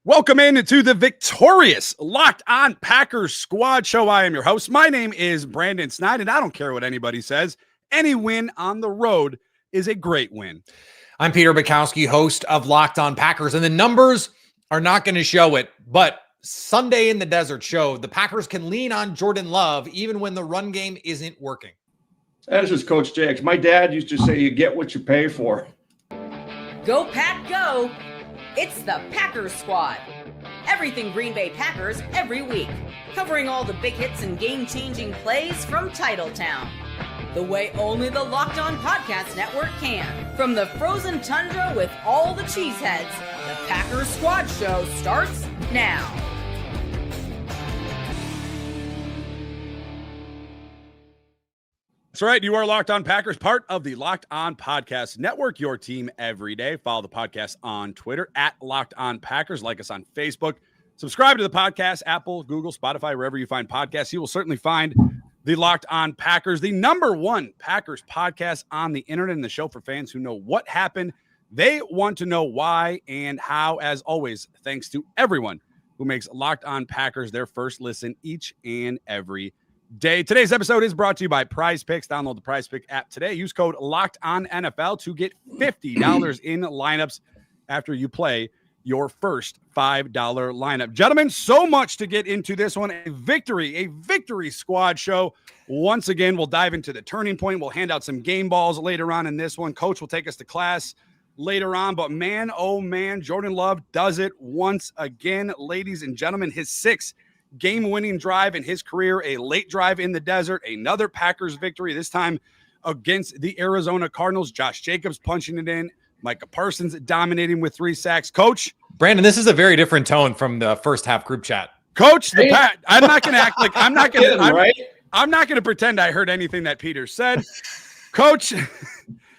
Welcome into the victorious Locked On Packers Squad Show. I am your host. My name is Brandon Snide, and I don't care what anybody says. Any win on the road is a great win. I'm Peter Bukowski, host of Locked On Packers, and the numbers are not going to show it, but Sunday in the Desert showed the Packers can lean on Jordan Love even when the run game isn't working. That's just Coach Jakes. My dad used to say, you get what you pay for. Go Pack Go! It's the Packers Squad. Everything Green Bay Packers every week. Covering all the big hits and game-changing plays from Titletown. The way only the Locked On Podcast Network can. From the frozen tundra with all the cheeseheads, the Packers Squad Show starts now. That's right. You are Locked On Packers, part of the Locked On Podcast Network, your team every day. Follow the podcast on Twitter at Locked On Packers. Like us on Facebook. Subscribe to the podcast, Apple, Google, Spotify, wherever you find podcasts. You will certainly find the Locked On Packers, the number one Packers podcast on the internet, and the show for fans who know what happened. They want to know why and how. As always, thanks to everyone who makes Locked On Packers their first listen each and every day. Today's episode is brought to you by Prize Picks. Download the Prize Pick app today. Use code LOCKEDONNFL to get $50 in lineups after you play your first $5 lineup. Gentlemen, so much to get into this one. A victory squad show. Once again, we'll dive into the turning point. We'll hand out some game balls later on in this one. Coach will take us to class later on. But man, oh man, Jordan Love does it once again. Ladies and gentlemen, his sixth game-winning drive in his career, a late drive in the desert, another Packers victory, this time against the Arizona Cardinals. Josh Jacobs punching it in. Micah Parsons dominating with 3 sacks. Coach. Brandon, this is a very different tone from the first half group chat. Coach, I'm not going to act like I'm not going to pretend I heard anything that Peter said. Coach,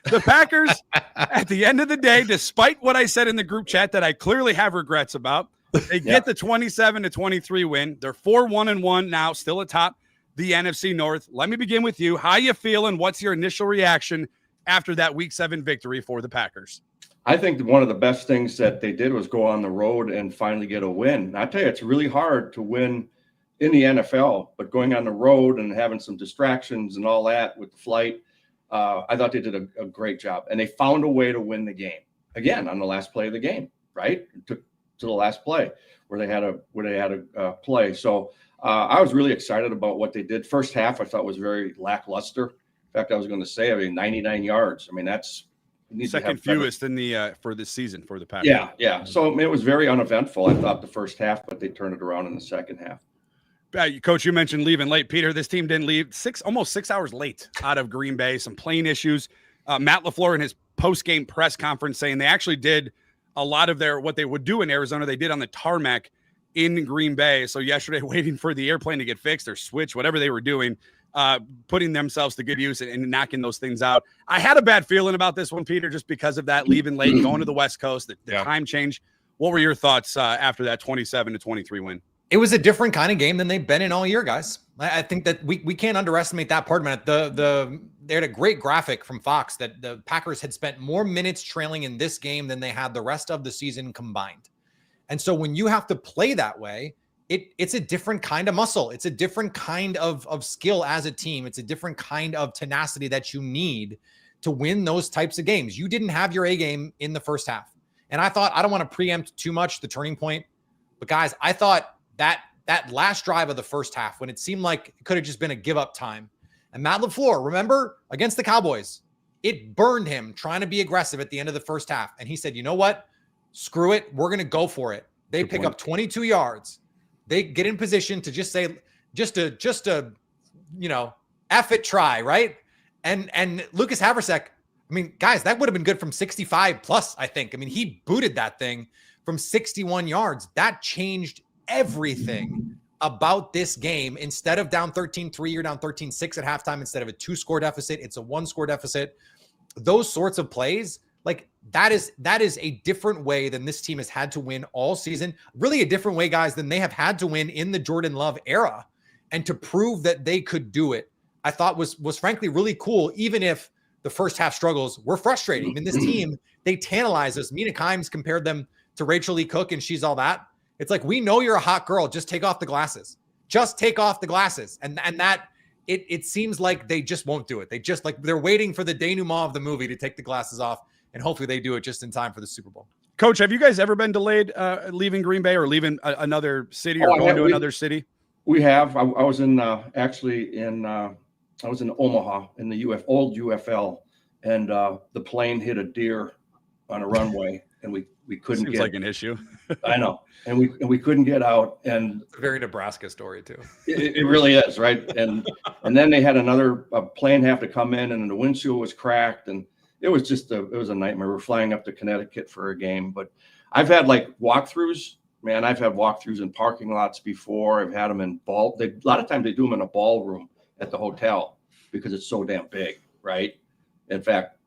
the Packers, at the end of the day, despite what I said in the group chat that I clearly have regrets about, they get the 27-23 win. They're 4-1-1 now, still atop the NFC North. Let me begin with you. How you feeling? What's your initial reaction after that Week 7 victory for the Packers? I think one of the best things that they did was go on the road and finally get a win. I tell you, it's really hard to win in the NFL, but going on the road and having some distractions and all that with the flight, I thought they did a great job. And they found a way to win the game. Again, on the last play of the game, right? To the last play where they had a play. So I was really excited about what they did. First half, I thought was very lackluster. In fact, I was going to say, 99 yards. That's second fewest in the for this season for the Packers. Yeah. So it was very uneventful. I thought the first half, but they turned it around in the second half. Coach, you mentioned leaving late. Peter, this team didn't leave almost 6 hours late out of Green Bay. Some plane issues. Matt LaFleur in his post-game press conference saying they actually did a lot of what they would do in Arizona, they did on the tarmac in Green Bay. So yesterday, waiting for the airplane to get fixed or switch, whatever they were doing, putting themselves to good use and knocking those things out. I had a bad feeling about this one, Peter, just because of that leaving late, going to the West Coast, the time change. What were your thoughts after that 27-23 win? It was a different kind of game than they've been in all year, guys. I think that we can't underestimate that part of it. They had a great graphic from Fox that the Packers had spent more minutes trailing in this game than they had the rest of the season combined. And so when you have to play that way, it's a different kind of muscle. It's a different kind of skill as a team. It's a different kind of tenacity that you need to win those types of games. You didn't have your A game in the first half. And I thought, I don't want to preempt too much the turning point, but guys, I thought that last drive of the first half, when it seemed like it could have just been a give up time. And Matt LaFleur, remember, against the Cowboys, it burned him trying to be aggressive at the end of the first half. And he said, you know what? Screw it. We're going to go for it. They pick up 22 yards. They get in position to just say, just to, F it, try, right? And Lucas Haversek, guys, that would have been good from 65 plus, I think. He booted that thing from 61 yards. That changed everything about this game. Instead of down 13-3, you're down 13-6 at halftime. Instead of a 2-score deficit, it's a 1-score deficit. Those sorts of plays, that is a different way than this team has had to win all season. Really a different way, guys, than they have had to win in the Jordan Love era. And to prove that they could do it, I thought was frankly really cool, even if the first half struggles were frustrating. This team, they tantalize us. Mina Kimes compared them to Rachel Lee Cook, and she's all that. It's like, we know you're a hot girl. Just take off the glasses. Just take off the glasses. And that it seems like they just won't do it. They just they're waiting for the denouement of the movie to take the glasses off. And hopefully they do it just in time for the Super Bowl. Coach, have you guys ever been delayed leaving Green Bay or leaving another city or going to another city? We have. I was in I was in Omaha in the old UFL, and the plane hit a deer on a runway, and we couldn't Seems like an issue. I know, and we couldn't get out, and it's a very Nebraska story too. It really is, right? And then they had a plane have to come in, and the windshield was cracked, and it was a nightmare. We're flying up to Connecticut for a game, but I've had walkthroughs. Man, I've had walkthroughs in parking lots before. I've had them in a lot of times they do them in a ballroom at the hotel because it's so damn big, right? In fact,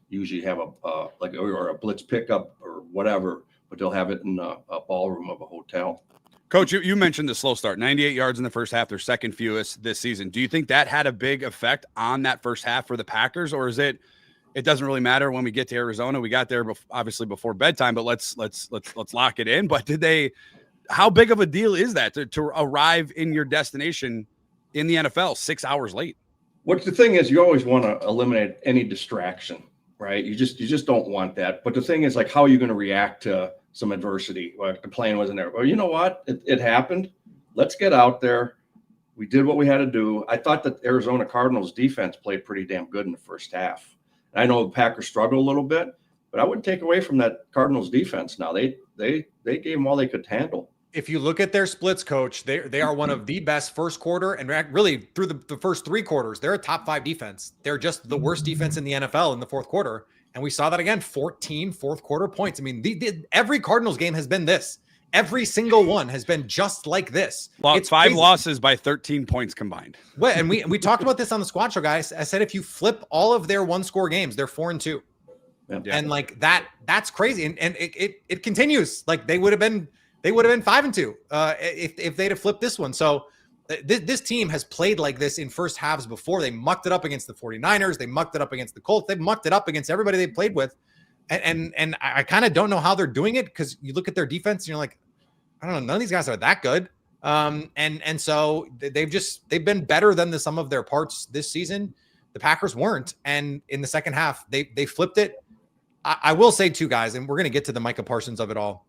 usually have a blitz pickup or whatever, but they'll have it in a ballroom of a hotel. Coach, you mentioned the slow start, 98 yards in the first half, their second fewest this season. Do you think that had a big effect on that first half for the Packers, or is it doesn't really matter when we get to Arizona? We got there obviously before bedtime, but let's lock it in. But how big of a deal is that to arrive in your destination in the NFL 6 hours late? What the thing is, you always want to eliminate any distraction, right? You just don't want that. But the thing is, how are you going to react to some adversity? The plane wasn't there. Well, you know what? It happened. Let's get out there. We did what we had to do. I thought that Arizona Cardinals defense played pretty damn good in the first half. And I know the Packers struggled a little bit, but I wouldn't take away from that Cardinals defense. Now they gave them all they could handle. If you look at their splits, Coach, they are one of the best first quarter, and really through the first three quarters, they're a top 5 defense. They're just the worst defense in the NFL in the fourth quarter. And we saw that again, 14 fourth quarter points. I mean, every Cardinals game has been this. Every single one has been just like this. It's 5 losses by 13 points combined. Well, and we talked about this on the Squad Show, guys. I said, if you flip all of their 1-score games, they're 4-2. Yeah. And that's crazy. And it continues. They would have been 5-2 if they'd have flipped this one. So this team has played like this in first halves before. They mucked it up against the 49ers. They mucked it up against the Colts. They mucked it up against everybody they played with. And I kind of don't know how they're doing it, because you look at their defense and you're like, I don't know, none of these guys are that good. And so they've been better than the sum of their parts this season. The Packers weren't. And in the second half, they flipped it. I will say too, guys, and we're going to get to the Micah Parsons of it all.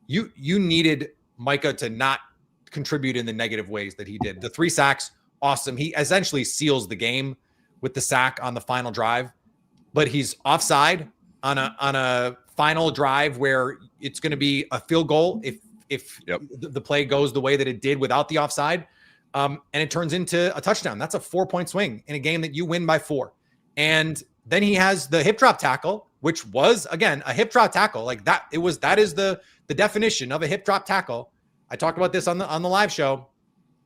You needed Micah to not contribute in the negative ways that he did. The 3 sacks, awesome. He essentially seals the game with the sack on the final drive, but he's offside on a final drive where it's going to be a field goal if the play goes the way that it did without the offside, and it turns into a touchdown. That's a 4-point swing in a game that you win by 4. And then he has the hip drop tackle, which was, again, a hip drop tackle. That is the definition of a hip drop tackle. I talked about this on the live show.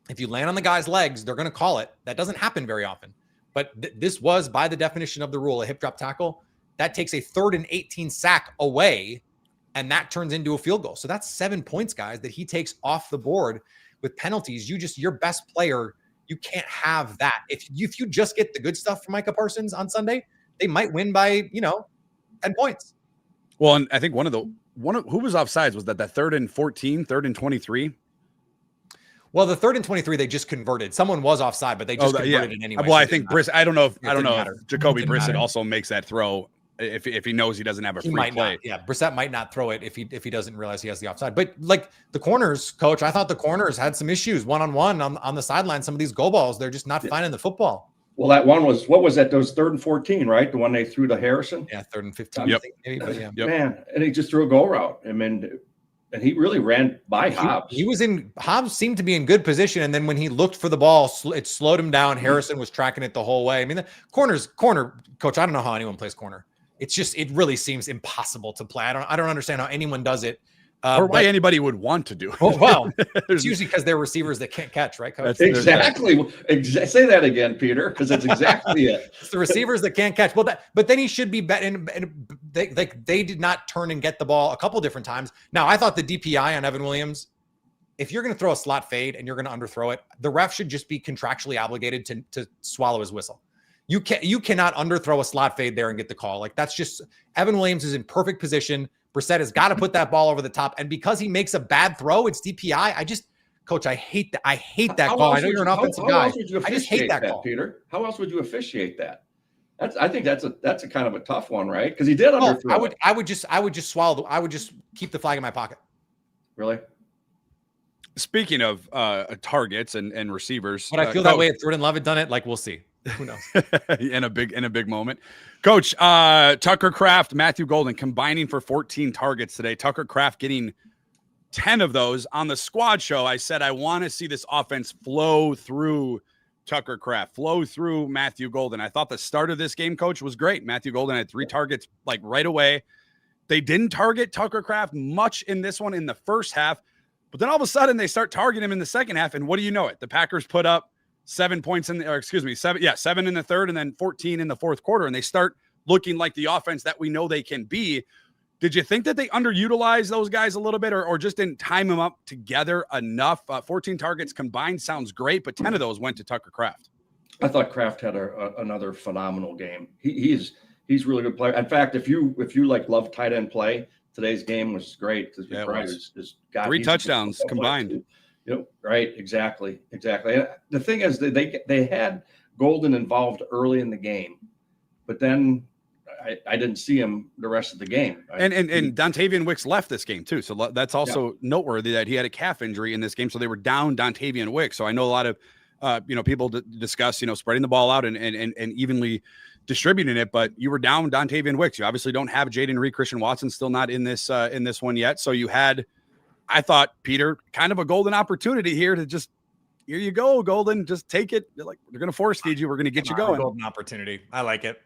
If you land on the guy's legs, they're going to call it. That doesn't happen very often. But this was, by the definition of the rule, a hip drop tackle. That takes a 3rd and 18 sack away, and that turns into a field goal. So that's 7 points, guys, that he takes off the board with penalties. Your best player, you can't have that. If you just get the good stuff from Micah Parsons on Sunday, they might win by 10 points. Well, and I think one of who was offsides was that 3rd and 14, 3rd and 23. Well, the 3rd and 23 they just converted. Someone was offside, but they just converted it anyway. Well, I think Brissett. I don't know if Jacoby Brissett matter. Also makes that throw if he knows he doesn't have a free play. Not. Yeah, Brissett might not throw it if he doesn't realize he has the offside. But the corners, Coach, I thought the corners had some issues one-on-one on the sideline. Some of these go balls, they're just not finding the football. Well, that one was, what was that? Those 3rd and 14, right? The one they threw to Harrison. Yeah, 3rd and 15. Yep. I think, maybe, but yeah. Yep. Man, and he just threw a go route. I mean, and he really ran by Hobbs. Hobbs seemed to be in good position, and then when he looked for the ball, it slowed him down. Harrison was tracking it the whole way. I mean, the corner, Coach, I don't know how anyone plays corner. It really seems impossible to play. I don't understand how anyone does it. Or why anybody would want to do it. Well, it's usually because they're receivers that can't catch, right, Coach? Exactly. Say that again, Peter, because that's exactly it. It's the receivers that can't catch. Well, but then he should be better. And they did not turn and get the ball a couple different times. Now, I thought the DPI on Evan Williams, if you're going to throw a slot fade and you're going to underthrow it, the ref should just be contractually obligated to swallow his whistle. You cannot underthrow a slot fade there and get the call. That's just, Evan Williams is in perfect position. Brissett has got to put that ball over the top. And because he makes a bad throw, it's DPI. Coach, I hate that. I hate that call. I know you're an offensive guy. I just hate that call, Peter. How else would you officiate that? I think that's a kind of a tough one, right? Because he did underthrow. I would just swallow. I would just keep the flag in my pocket. Really? Speaking of targets and receivers, but I feel that way if Jordan Love had done it. Like, we'll see. Who knows? in a big moment. Coach, Tucker Kraft, Matthew Golden combining for 14 targets today. Tucker Kraft getting 10 of those. On the squad show, I said I want to see this offense flow through Tucker Kraft, flow through Matthew Golden. I thought the start of this game, Coach, was great. Matthew Golden had 3 targets like right away. They didn't target Tucker Kraft much in this one in the first half, but then all of a sudden they start targeting him in the second half. And what do you know it? The Packers put up 7 points seven in the third and then 14 in the fourth quarter. And they start looking like the offense that we know they can be. Did you think that they underutilized those guys a little bit or just didn't time them up together enough? 14 targets combined sounds great, but 10 of those went to Tucker Kraft. I thought Kraft had another phenomenal game. He's really good player. In fact, if you like love tight end play, today's game was great. Yeah, got 3 touchdowns combined. Right. Exactly. And the thing is they had Golden involved early in the game, but then I didn't see him the rest of the game. And Dontavian Wicks left this game too. So that's also noteworthy that he had a calf injury in this game. So they were down Dontavian Wicks. So I know a lot of, people discuss, spreading the ball out and evenly distributing it, but you were down Dontavian Wicks. You obviously don't have Jaden Reed. Christian Watson still not in this one yet. So you had, I thought, Peter, kind of a golden opportunity here to just, here you go, Golden, just take it. Like, they're going to force feed you. We're going to get you going. Golden opportunity. I like it.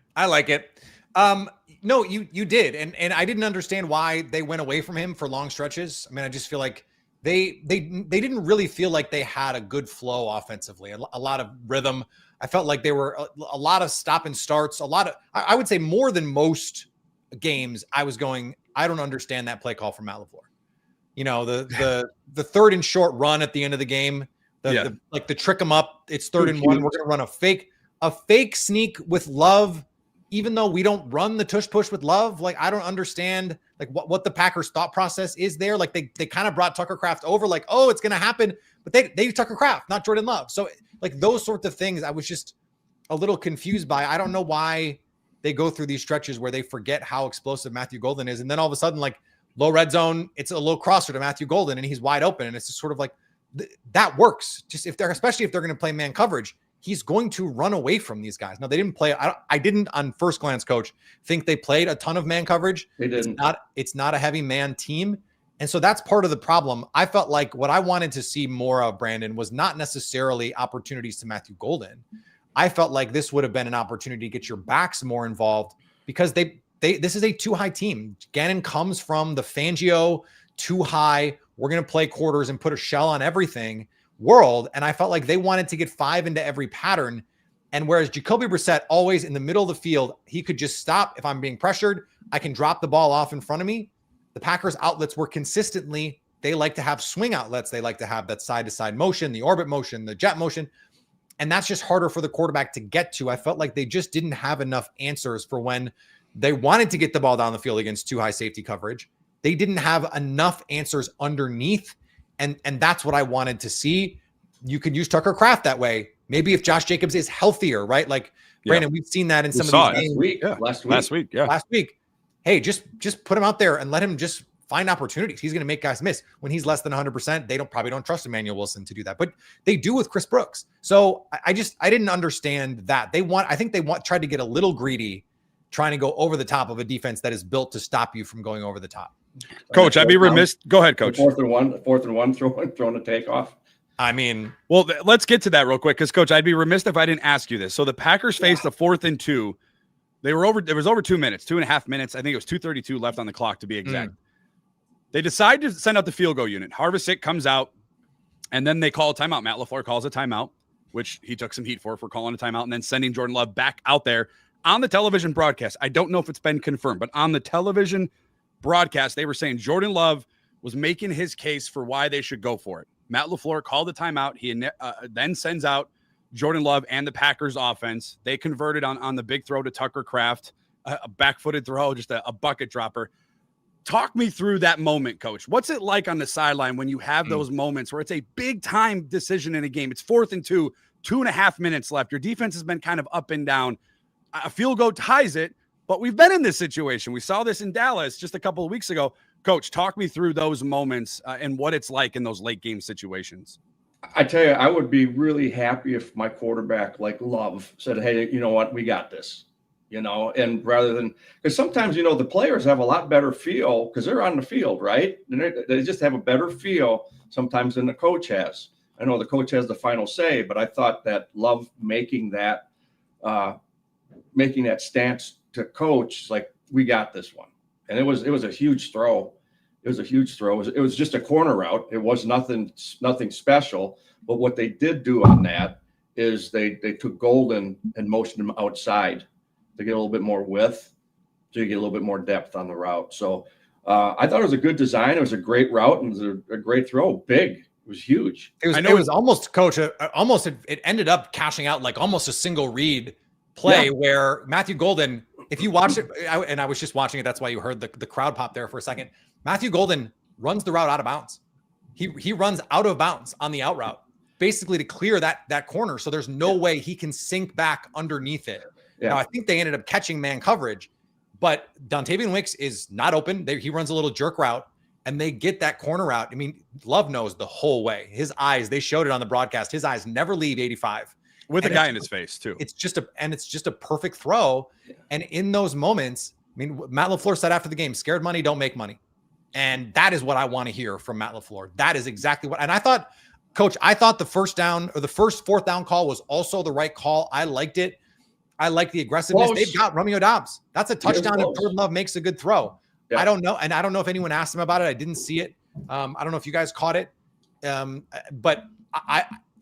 No, you did. And I didn't understand why they went away from him for long stretches. I mean, I just feel like they didn't really feel like they had a good flow offensively, a lot of rhythm. I felt like they were a lot of stop and starts, I would say more than most games. I was going, I don't understand that play call from Matt LaFleur. The third and short run at the end of the game, the trick them up. It's 3rd and 1. We're going to run a fake sneak with Love. Even though we don't run the tush push with Love, like, I don't understand like what the Packers thought process is there. Like they kind of brought Tucker Kraft over, like, oh, it's going to happen, but they Tucker Kraft, not Jordan Love. So like those sorts of things, I was just a little confused by. I don't know why they go through these stretches where they forget how explosive Matthew Golden is. And then all of a sudden, like, low red zone, it's a little crosser to Matthew Golden and he's wide open. And it's just sort of like that works. Just especially if they're going to play man coverage, he's going to run away from these guys. Now, they didn't play. I didn't, on first glance, Coach, think they played a ton of man coverage. They didn't. It's not a heavy man team. And so that's part of the problem. I felt like what I wanted to see more of, Brandon, was not necessarily opportunities to Matthew Golden. I felt like this would have been an opportunity to get your backs more involved because this is a too high team. Gannon comes from the Fangio too high. We're going to play quarters and put a shell on everything world. And I felt like they wanted to get 5 into every pattern. And whereas Jacoby Brissett always in the middle of the field, he could just stop. If I'm being pressured, I can drop the ball off in front of me. The Packers outlets were consistently, they like to have swing outlets. They like to have that side to side motion, the orbit motion, the jet motion. And that's just harder for the quarterback to get to. I felt like they just didn't have enough answers for when they wanted to get the ball down the field against too high safety coverage. They didn't have enough answers underneath. And that's what I wanted to see. You could use Tucker Kraft that way. Maybe if Josh Jacobs is healthier, right? Like, Brandon, we've seen that in some of these games. Last week. Hey, just put him out there and let him just find opportunities. He's going to make guys miss. When he's less than 100%, they probably don't trust Emmanuel Wilson to do that, but they do with Chris Brooks. So I didn't understand that. I think they tried to get a little greedy, trying to go over the top of a defense that is built to stop you from going over the top. Coach, I'd be remiss. Go ahead, Coach. 4th and 1, throwing a takeoff. I mean, well, let's get to that real quick because, Coach, I'd be remiss if I didn't ask you this. So the Packers faced a 4th and 2. They were over. It was over 2 minutes, 2.5 minutes. I think it was 2:32 left on the clock to be exact. They decide to send out the field goal unit. Harvissick comes out, and then they call a timeout. Matt LaFleur calls a timeout, which he took some heat for calling a timeout, and then sending Jordan Love back out there on the television broadcast. I don't know if it's been confirmed, but on the television broadcast, they were saying Jordan Love was making his case for why they should go for it. Matt LaFleur called the timeout. He then sends out Jordan Love and the Packers offense. They converted on the big throw to Tucker Kraft, a back-footed throw, just a bucket dropper. talk me through that moment, Coach. What's it like on the sideline when you have those moments where it's a big time decision in a game? It's 4th and 2, 2.5 minutes left. Your defense has been kind of up and down. A field goal ties it, but we've been in this situation. We saw this in Dallas just a couple of weeks ago. Coach, talk me through those moments and what it's like in those late game situations. I tell you, I would be really happy if my quarterback, like Love, said, hey, you know what, we got this. And rather than, because sometimes, the players have a lot better feel because they're on the field, right? And they just have a better feel sometimes than the coach has. I know the coach has the final say, but I thought that Love making that stance to coach, like, we got this one. And it was a huge throw. It was a huge throw. It was just a corner route. It was nothing special. But what they did do on that is they took Golden and motioned him outside to get a little bit more width, so you get a little bit more depth on the route. So I thought it was a good design. It was a great route and it was a great throw. Big. It was huge. It was almost, Coach, it ended up cashing out like almost a single read play where Matthew Golden, if you watch it, and I was just watching it, that's why you heard the crowd pop there for a second. Matthew Golden runs the route out of bounds. He runs out of bounds on the out route, basically to clear that corner. So there's no way he can sink back underneath it. Yeah. Now, I think they ended up catching man coverage, but Dontavian Wicks is not open. He runs a little jerk route, and they get that corner route. I mean, Love knows the whole way. His eyes, they showed it on the broadcast. His eyes never leave 85. With a guy in his face, too. It's just a perfect throw. Yeah. And in those moments, I mean, Matt LaFleur said after the game, scared money don't make money. And that is what I want to hear from Matt LaFleur. That is exactly what. And I thought, Coach, the first 4th down call was also the right call. I liked it. I like the aggressiveness. They've got Romeo Doubs. That's a touchdown if Jordan Love makes a good throw. Yeah. I don't know. And I don't know if anyone asked him about it. I didn't see it. I don't know if you guys caught it. But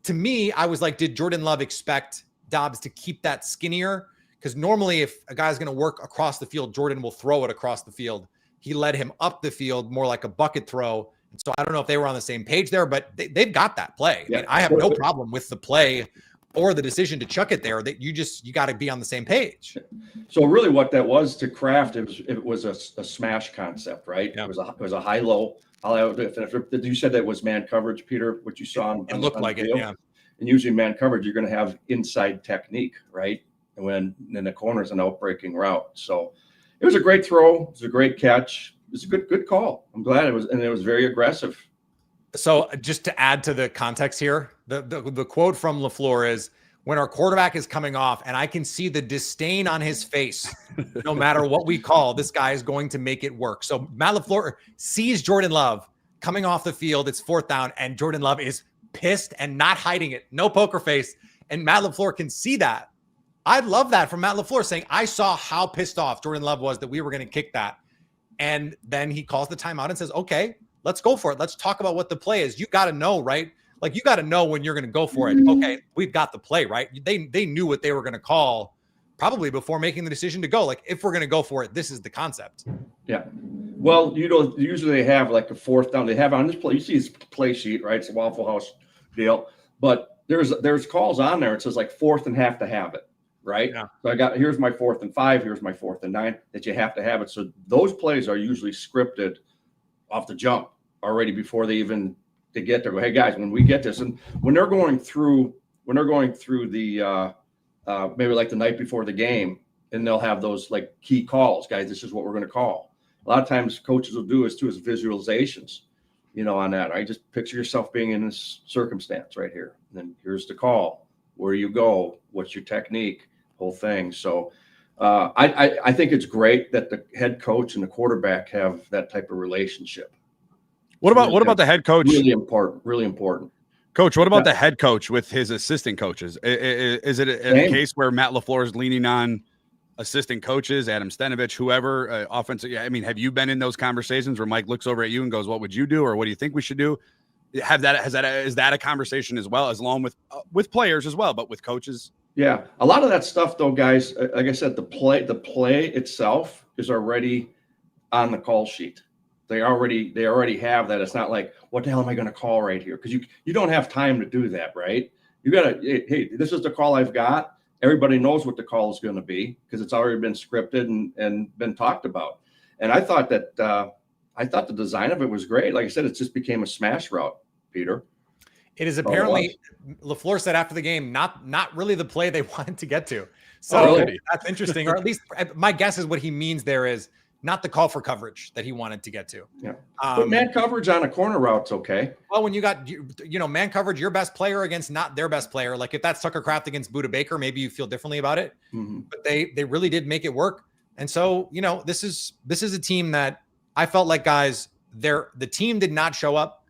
to me, I was like, did Jordan Love expect Doubs to keep that skinnier? Because normally if a guy's going to work across the field, Jordan will throw it across the field. He led him up the field more like a bucket throw. And so I don't know if they were on the same page there, but they've got that play. Yeah. I mean, I have no problem with the play or the decision to chuck it there. That you got to be on the same page. So really what that was to Kraft, it was a smash concept, right? Yeah. It was a high-low. If you said that was man coverage, Peter, what you saw it looked like it, yeah. And usually man coverage, you're going to have inside technique, right? And when in the corner is an outbreaking route. So it was a great throw. It was a great catch. It was a good call. I'm glad it was very aggressive. So just to add to the context here, the quote from LaFleur is, when our quarterback is coming off and I can see the disdain on his face, no matter what we call, this guy is going to make it work. So Matt LaFleur sees Jordan Love coming off the field. It's 4th down and Jordan Love is pissed and not hiding it. No poker face. And Matt LaFleur can see that. I love that from Matt LaFleur saying, I saw how pissed off Jordan Love was that we were going to kick that. And then he calls the timeout and says, okay, let's go for it. Let's talk about what the play is. You got to know, right? Like, you got to know when you're going to go for it. Okay, we've got the play, right? They knew what they were going to call probably before making the decision to go. Like, if we're going to go for it, this is the concept. Yeah. Well, usually they have like a 4th down. They have on this play, you see his play sheet, right? It's a Waffle House deal. But there's calls on there. It says like 4th and have to have it, right? Yeah. So here's my 4th and 5, here's my 4th and 9, that you have to have it. So those plays are usually scripted off the jump already before they even to get there. Go, hey guys, when we get this, and when they're going through the maybe like the night before the game, and they'll have those like key calls, guys, this is what we're going to call. A lot of times coaches will do is visualizations, on that. I just picture yourself being in this circumstance right here. And then here's the call, where you go, what's your technique, whole thing. So I think it's great that the head coach and the quarterback have that type of relationship. What about the head coach? Really important. Coach, what about the head coach with his assistant coaches? Is it a case where Matt LaFleur is leaning on assistant coaches, Adam Stenovich, whoever, offensive? I mean, have you been in those conversations where Mike looks over at you and goes, what would you do? Or what do you think we should do? Is that a conversation as well, as long with players as well, but with coaches? Yeah. A lot of that stuff though, guys, like I said, the play itself is already on the call sheet. They already have that. It's not like, what the hell am I going to call right here? Because you don't have time to do that, right? You got to, hey, this is the call I've got. Everybody knows what the call is going to be because it's already been scripted and been talked about. And I thought that I thought the design of it was great. Like I said, it just became a smash route, Peter. It is apparently, LaFleur said after the game, not really the play they wanted to get to. So really? That's interesting. Or at least my guess is what he means there is not the call for coverage that he wanted to get to. Yeah. But man coverage on a corner route's okay. Well, when you got, man coverage, your best player against not their best player. Like if that's Tucker Kraft against Budda Baker, maybe you feel differently about it. Mm-hmm. But they really did make it work. And so, this is a team that I felt like, guys, the team did not show up.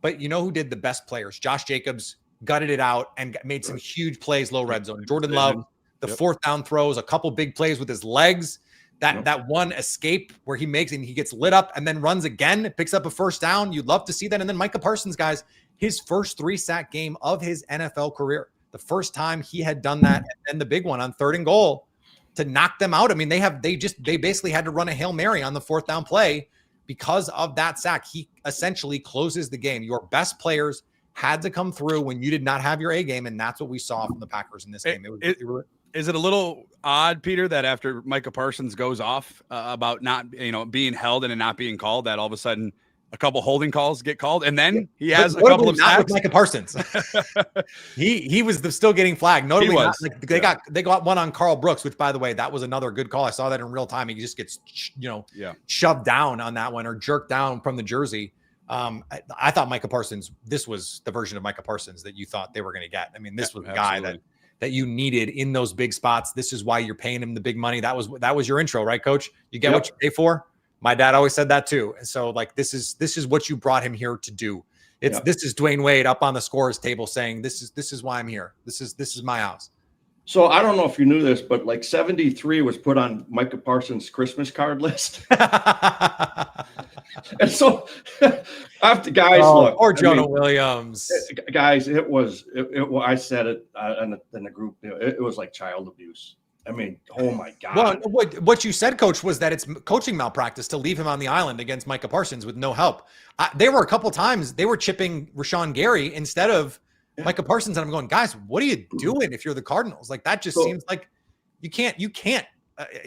But you know who did? The best players. Josh Jacobs gutted it out and made some huge plays, low red zone. Jordan Love, the fourth down throws, a couple big plays with his legs. That one escape where he makes and he gets lit up and then runs again, picks up a first down. You'd love to see that. And then Micah Parsons, guys, his first 3-sack game of his NFL career. The first time he had done that, and then the big one on 3rd and goal to knock them out. I mean, they basically had to run a Hail Mary on the 4th down play. Because of that sack, he essentially closes the game. Your best players had to come through when you did not have your A game, and that's what we saw from the Packers in this game. Is it a little odd, Peter, that after Micah Parsons goes off about not being held and it not being called, that all of a sudden a couple holding calls get called, and then he has a couple of sacks? With Micah Parsons, he was still getting flagged. Notably, they got one on Carl Brooks, which, by the way, that was another good call. I saw that in real time. He just gets shoved down on that one or jerked down from the jersey. I thought Micah Parsons. This was the version of Micah Parsons that you thought they were going to get. I mean, this was the guy that you needed in those big spots. This is why you're paying him the big money. That was your intro, right, Coach? You get what you pay for. My dad always said that too. And so this is what you brought him here to do. This is Dwayne Wade up on the scores table saying, this is why I'm here. This is my house. So I don't know if you knew this, but 73 was put on Micah Parsons' Christmas card list. And so after guys, look, or Jonah Williams, guys, it was, I said it in the group, it was like child abuse. I mean, oh my God. Well, what you said, Coach, was that it's coaching malpractice to leave him on the island against Micah Parsons with no help. There were a couple times they were chipping Rashawn Gary instead of Micah Parsons, and I'm going, guys, what are you doing if you're the Cardinals? Like that just seems like you can't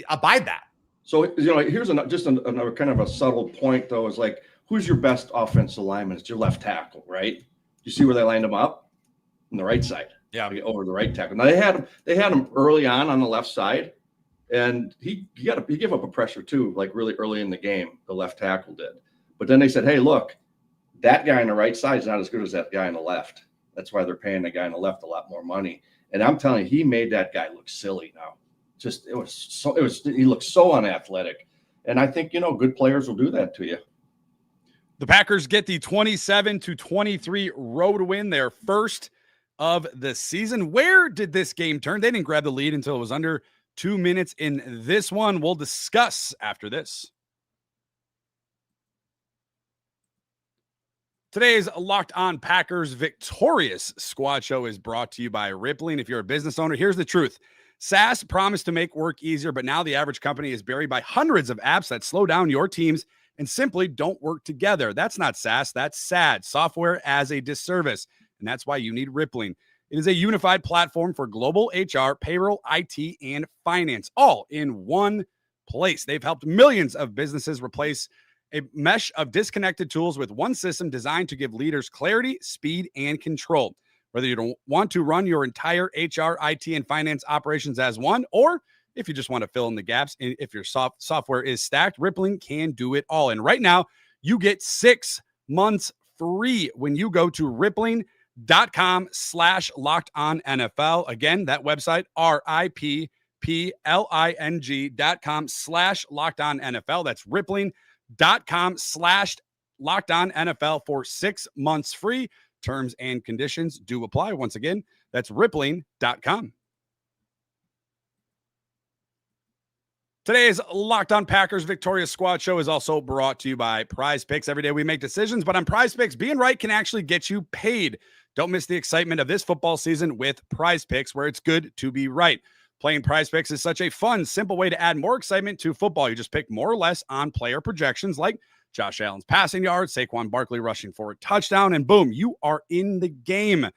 abide that. So here's another kind of a subtle point though, is like, who's your best offensive lineman? It's your left tackle, right? You see where they lined him up on the right side. Yeah, over the right tackle. Now they had him early on the left side, and he gave up a pressure too, like really early in the game. The left tackle did, but then they said, "Hey, look, that guy on the right side is not as good as that guy on the left. That's why they're paying the guy on the left a lot more money." And I'm telling you, he made that guy look silly. Now, he looked so unathletic, and I think good players will do that to you. The Packers get the 27-23 road win, their first of the season. Where did this game turn? They didn't grab the lead until it was under 2 minutes in this one. We'll discuss after this. Today's Locked On Packers victorious squad show is brought to you by Rippling. If you're a business owner, here's the truth. SaaS promised to make work easier, but now the average company is buried by hundreds of apps that slow down your teams and simply don't work together. That's not SaaS, that's SAD, software as a disservice. And that's why you need Rippling. It is a unified platform for global HR, payroll, IT, and finance, all in one place. They've helped millions of businesses replace a mesh of disconnected tools with one system designed to give leaders clarity, speed, and control. Whether you don't want to run your entire HR, IT, and finance operations as one, or if you just want to fill in the gaps, and if your software is stacked, Rippling can do it all. And right now, you get 6 months free when you go to rippling.com/lockedonnfl. Again, that website, rippling.com/lockedonnfl. That's rippling.com/lockedonnfl for 6 months free. Terms and conditions do apply. Once again, that's rippling.com. Today's Locked On Packers Victorious Squad Show is also brought to you by Prize Picks. Every day we make decisions, but on Prize Picks, being right can actually get you paid. Don't miss the excitement of this football season with Prize Picks, where it's good to be right. Playing Prize Picks is such a fun, simple way to add more excitement to football. You just pick more or less on player projections like Josh Allen's passing yards, Saquon Barkley rushing for a touchdown, and boom, you are in the game.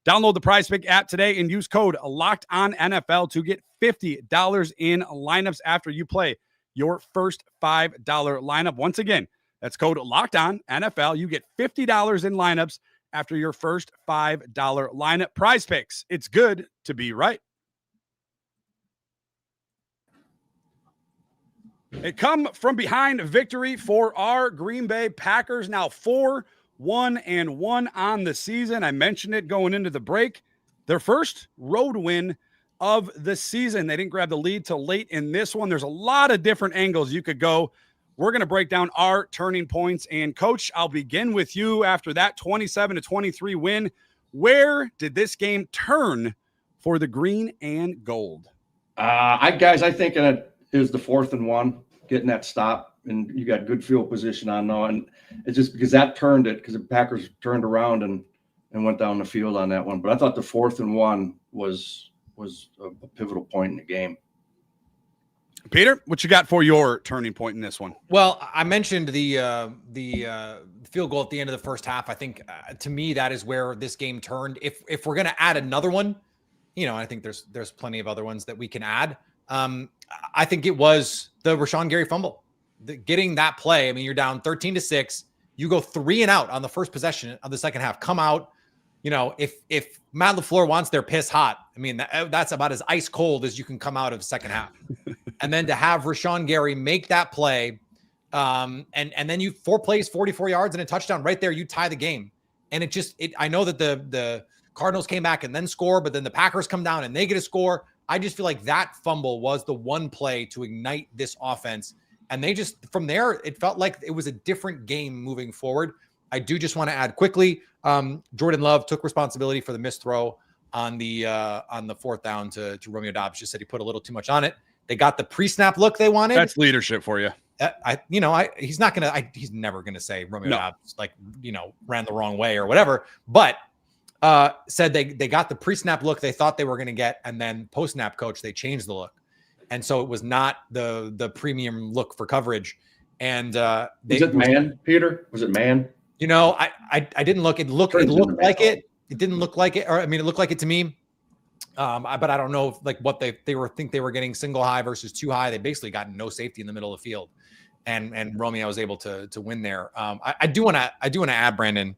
Download the Prize Pick app today and use code LOCKEDONNFL to get $50 in lineups after you play your first $5 lineup. Once again, That's code Locked On NFL. You get $50 in lineups after your first $5 lineup. Prize Picks. It's good to be right. A come from behind victory for our Green Bay Packers. Now 4-1-1 on the season. I mentioned it going into the break. Their first road win of the season. They didn't grab the lead till late in this one. There's a lot of different angles you could go. We're going to break down our turning points. And Coach, I'll begin with you after that 27-23 win. Where did this game turn for the green and gold? I think it is the 4th and 1, getting that stop, and you got good field position on now. And it's just because that turned it, because the Packers turned around and went down the field on that one. But I thought the 4th and 1 was a pivotal point in the game. Peter, what you got for your turning point in this one? Well, I mentioned the field goal at the end of the first half. I think to me that is where this game turned. If we're going to add another one, I think there's plenty of other ones that we can add. I think it was the Rashawn Gary fumble, getting that play. I mean, you're down 13-6. You go 3 and out on the first possession of the second half. Come out. If Matt LaFleur wants their piss hot, I mean, that's about as ice cold as you can come out of the second half. And then to have Rashawn Gary make that play, and then you 4 plays, 44 yards and a touchdown right there, you tie the game. And I know that the Cardinals came back and then score, but then the Packers come down and they get a score. I just feel like that fumble was the one play to ignite this offense. And they just, from there, it felt like it was a different game moving forward. I do just want to add quickly, Jordan Love took responsibility for the missed throw on the 4th down to Romeo Doubs. Just said he put a little too much on it. They got the pre-snap look they wanted. That's leadership for you. He's never gonna say Romeo Doubs ran the wrong way or whatever. But said they got the pre-snap look they thought they were gonna get, and then post-snap coach they changed the look, and so it was not the premium look for coverage. And was it man, Peter? Was it man? I didn't look. It looked like it. It didn't look like it, or I mean, it looked like it to me. But I don't know what they were getting single high versus too high. They basically got no safety in the middle of the field, and Romeo was able to win there. I do want to add, Brandon.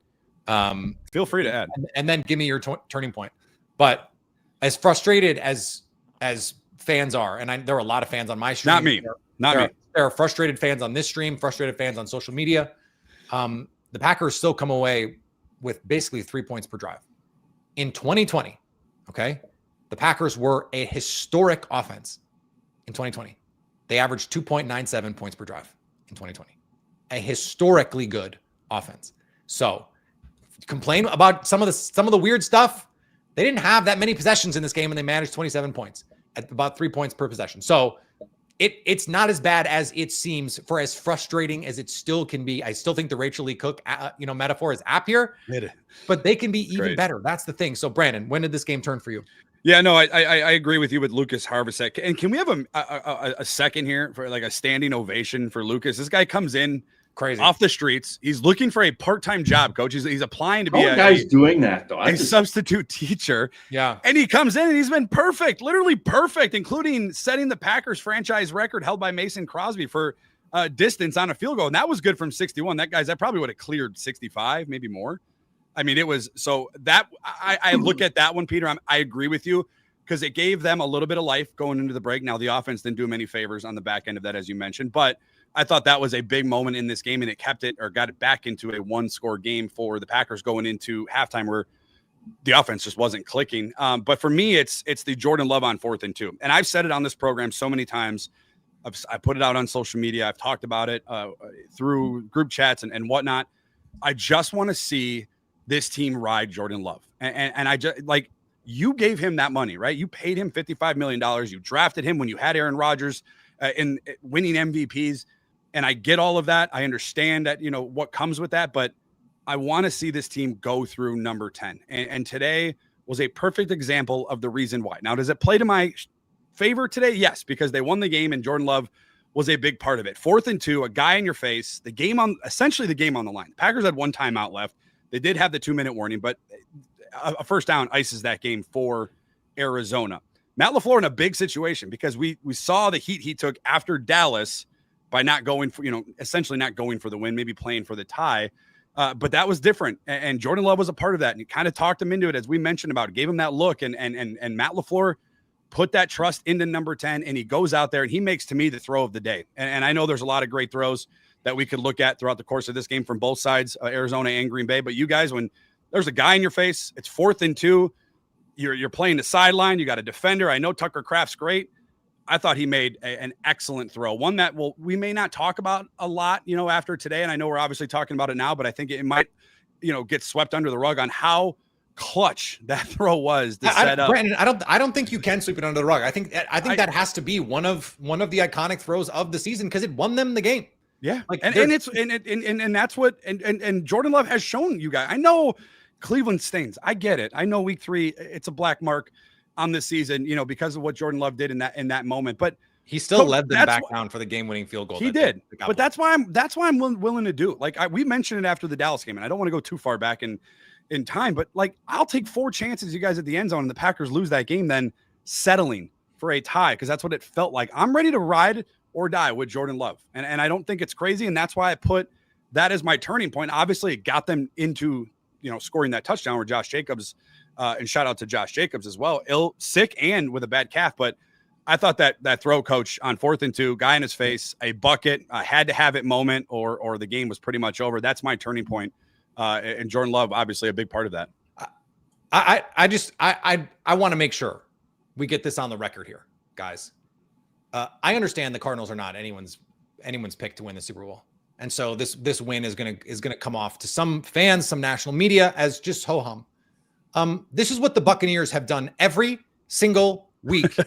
Feel free to add, and then give me your turning point. But as frustrated as fans are, and there are a lot of fans on my stream. Not me. There are frustrated fans on this stream, frustrated fans on social media. The Packers still come away with basically 3 points per drive. In 2020, okay, the Packers were a historic offense in 2020. They averaged 2.97 points per drive in 2020. A historically good offense. So complain about some of the weird stuff. They didn't have that many possessions in this game, and they managed 27 points at about 3 points per possession. So it's not as bad as it seems, for as frustrating as it still can be. I still think the Rachel Lee Cook, metaphor is apt here, but they can be even better. That's the thing. So Brandon, when did this game turn for you? Yeah, no, I agree with you with Lucas Harvesek. And can we have a second here for like a standing ovation for Lucas? This guy comes in crazy off the streets. He's looking for a part-time job, coach. He's applying to be doing that though. A substitute teacher. Yeah. And he comes in and he's been perfect, literally perfect, including setting the Packers franchise record held by Mason Crosby for distance on a field goal. And that was good from 61. That probably would have cleared 65, maybe more. I mean, it was so that I look at that one, Peter. I agree with you, because it gave them a little bit of life going into the break. Now, the offense didn't do them any favors on the back end of that, as you mentioned, but I thought that was a big moment in this game, and it got it back into a 1-score game for the Packers going into halftime, where the offense just wasn't clicking. But for me, it's the Jordan Love on 4th and 2. And I've said it on this program so many times. I put it out on social media. I've talked about it through group chats and whatnot. I just want to see this team ride Jordan Love. And I just you gave him that money, right? You paid him $55 million. You drafted him when you had Aaron Rodgers in winning MVPs. And I get all of that. I understand that, what comes with that, but I want to see this team go through number 10. And today was a perfect example of the reason why. Now, does it play to my favor today? Yes, because they won the game and Jordan Love was a big part of it. 4th and 2, a guy in your face, essentially the game on the line. The Packers had 1 timeout left. They did have the 2-minute warning, but a first down ices that game for Arizona. Matt LaFleur in a big situation, because we saw the heat he took after Dallas by not going for, essentially not going for the win, maybe playing for the tie. But that was different. And Jordan Love was a part of that. And he kind of talked him into it, as we mentioned about it, gave him that look. And Matt LaFleur put that trust into number 10, and he goes out there and he makes, to me, the throw of the day. And I know there's a lot of great throws that we could look at throughout the course of this game from both sides, Arizona and Green Bay. But you guys, when there's a guy in your face, it's 4th and 2, you're playing the sideline, you got a defender. I know Tucker Kraft's great. I thought he made an excellent throw, one that we may not talk about a lot, after today. And I know we're obviously talking about it now, but I think it might, get swept under the rug on how clutch that throw was to set up. Brandon, I don't think you can sweep it under the rug. I think that has to be one of the iconic throws of the season, because it won them the game. Yeah. And that's what, and Jordan Love has shown you guys. I know Cleveland stings. I get it. I know week 3, it's a black mark on this season, because of what Jordan Love did in that moment, but he still led them back down for the game-winning field goal. He did, but that's why I'm willing to do it. Like we mentioned it after the Dallas game, and I don't want to go too far back in time, but like I'll take 4 chances, you guys, at the end zone, and the Packers lose that game, then settling for a tie, because that's what it felt like. I'm ready to ride or die with Jordan Love, and I don't think it's crazy, and that's why I put that as my turning point. Obviously, it got them into scoring that touchdown where Josh Jacobs. And shout out to Josh Jacobs as well, sick and with a bad calf. But I thought that throw, coach, on 4th and 2, guy in his face, a bucket, had to have it moment, or the game was pretty much over. That's my turning point. And Jordan Love, obviously a big part of that. I want to make sure we get this on the record here, guys. I understand the Cardinals are not anyone's pick to win the Super Bowl. And so this win is gonna come off to some fans, some national media, as just ho-hum. This is what the Buccaneers have done every single week.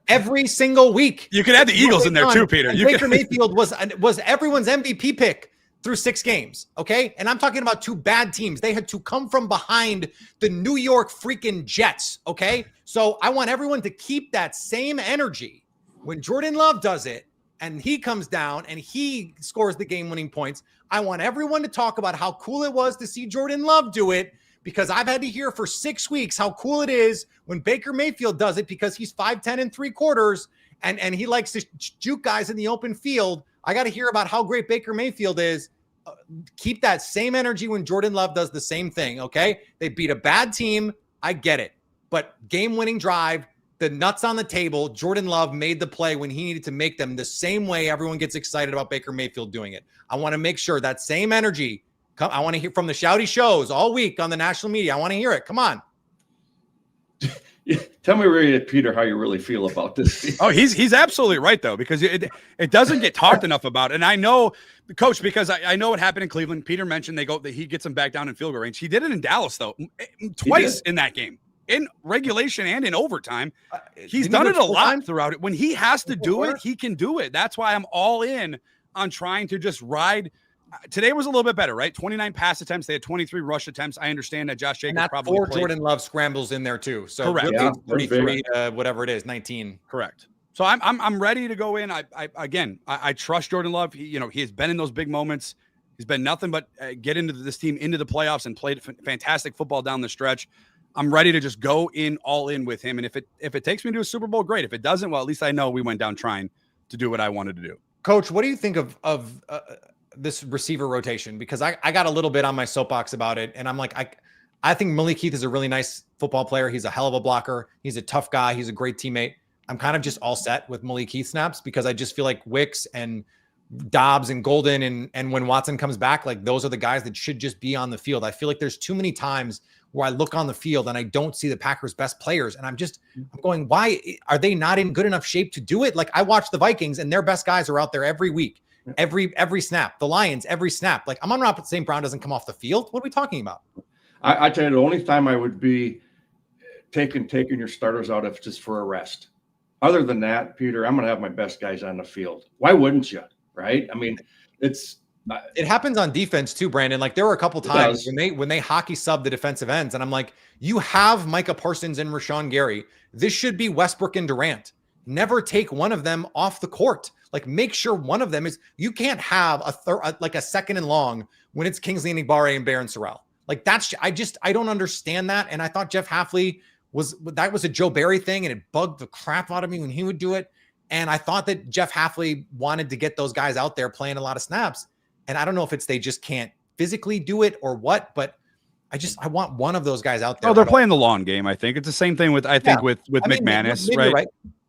Every single week. You could add the Eagles in there too, Peter. Baker Mayfield was everyone's MVP pick through 6 games, okay? And I'm talking about 2 bad teams. They had to come from behind the New York freaking Jets, okay? So I want everyone to keep that same energy when Jordan Love does it and he comes down and he scores the game-winning points. I want everyone to talk about how cool it was to see Jordan Love do it, because I've had to hear for 6 weeks how cool it is when Baker Mayfield does it, because he's 5'10" and 3/4 and he likes to juke guys in the open field. I got to hear about how great Baker Mayfield is. Keep that same energy when Jordan Love does the same thing, okay? They beat a bad team. I get it. But game-winning drive, the nuts on the table, Jordan Love made the play when he needed to make them, the same way everyone gets excited about Baker Mayfield doing it. I want to make sure that same energy, I want to hear from the shouty shows all week on the national media. I want to hear it. Come on. Tell me, really, Peter, how you really feel about this. Oh, he's absolutely right, though, because it doesn't get talked enough about. And I know, coach, because I know what happened in Cleveland. Peter mentioned that he gets them back down in field goal range. He did it in Dallas, though, twice in that game, in regulation and in overtime. He's done it a lot throughout it. When he has to do it, he can do it. That's why I'm all in on trying to just ride. Today was a little bit better, right? 29 pass attempts. They had 23 rush attempts. I understand that Josh Jacobs probably 4 Jordan Love scrambles in there too. So correct. Really 33, whatever it is, 19. Correct. So I'm ready to go in. I trust Jordan Love. He has been in those big moments. He's been nothing but get into this team into the playoffs and played fantastic football down the stretch. I'm ready to just go in all in with him. And if it takes me to a Super Bowl, great. If it doesn't, well, at least I know we went down trying to do what I wanted to do. Coach, what do you think of this receiver rotation? Because I got a little bit on my soapbox about it, and I'm like, I think Malik Heath is a really nice football player. He's a hell of a blocker. He's a tough guy. He's a great teammate. I'm kind of just all set with Malik Heath snaps, because I just feel like Wicks and Dobbs and Golden and when Watson comes back, like those are the guys that should just be on the field. I feel like there's too many times where I look on the field and I don't see the Packers' best players. And I'm going, why are they not in good enough shape to do it? Like, I watch the Vikings and their best guys are out there every week, every snap. The Lions, every snap. Like, Amon-Ra St. Brown doesn't come off the field. What are we talking about? I tell you, the only time I would be taking your starters out if it's just for a rest. Other than that, Peter, I'm going to have my best guys on the field. Why wouldn't you? Right? I mean, it happens on defense too, Brandon. Like, there were a couple times when they hockey sub the defensive ends, and I'm like, you have Micah Parsons and Rashawn Gary. This should be Westbrook and Durant. Never take one of them off the court. Like, make sure one of them is. You can't have a second and long when it's Kingsley Enagbare and Baron Sorrell. Like, I don't understand that. And I thought Jeff Hafley was a Joe Barry thing, and it bugged the crap out of me when he would do it. And I thought that Jeff Hafley wanted to get those guys out there playing a lot of snaps. And I don't know if it's they just can't physically do it or what, but I want one of those guys out there. Oh, they're playing the long game. I think it's the same thing with McManus, maybe right? Right.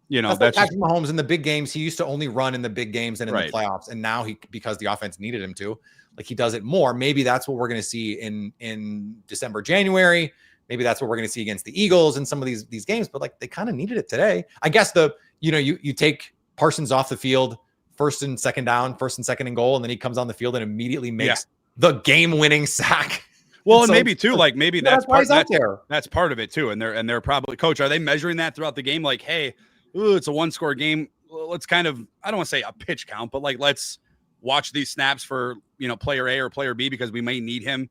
You know, that's like Patrick Mahomes in the big games. He used to only run in the big games and in the playoffs. And now because the offense needed him to, like, he does it more. Maybe that's what we're going to see in December, January. Maybe that's what we're going to see against the Eagles in some of these games, but like they kind of needed it today. I guess you take Parsons off the field, first and second and goal, and then he comes on the field and immediately makes the game-winning sack. Well, and maybe too, like maybe that's part of it too. And they're probably, coach, are they measuring that throughout the game? Like, hey, it's a one-score game. Let's kind of, I don't want to say a pitch count, but like, let's watch these snaps for, player A or player B, because we may need him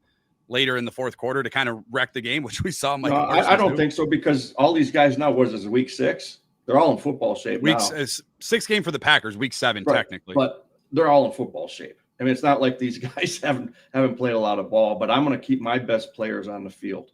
later in the fourth quarter to kind of wreck the game, which we saw. I don't think so, because all these guys now, what is this, week 6? They're all in football shape. It's 6 game for the Packers, week 7, technically. But they're all in football shape. I mean, it's not like these guys haven't played a lot of ball, but I'm going to keep my best players on the field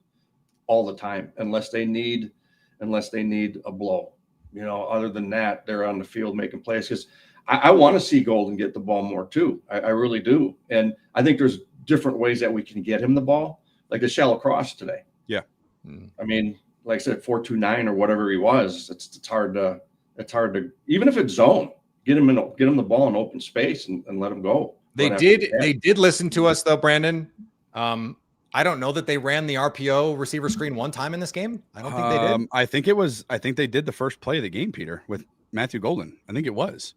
all the time, unless they need a blow. Other than that, they're on the field making plays, because I want to see Golden get the ball more too. I really do. And I think there's different ways that we can get him the ball, like the shallow cross today. Yeah. I mean, like I said, 4.29 or whatever he was, it's hard to, even if it's zone, get him the ball in open space and let him go. They did listen to us though, Brandon. I don't know that they ran the RPO receiver screen one time in this game. I don't think they did. I think they did the first play of the game, Peter, with Matthew Golden. I think it was.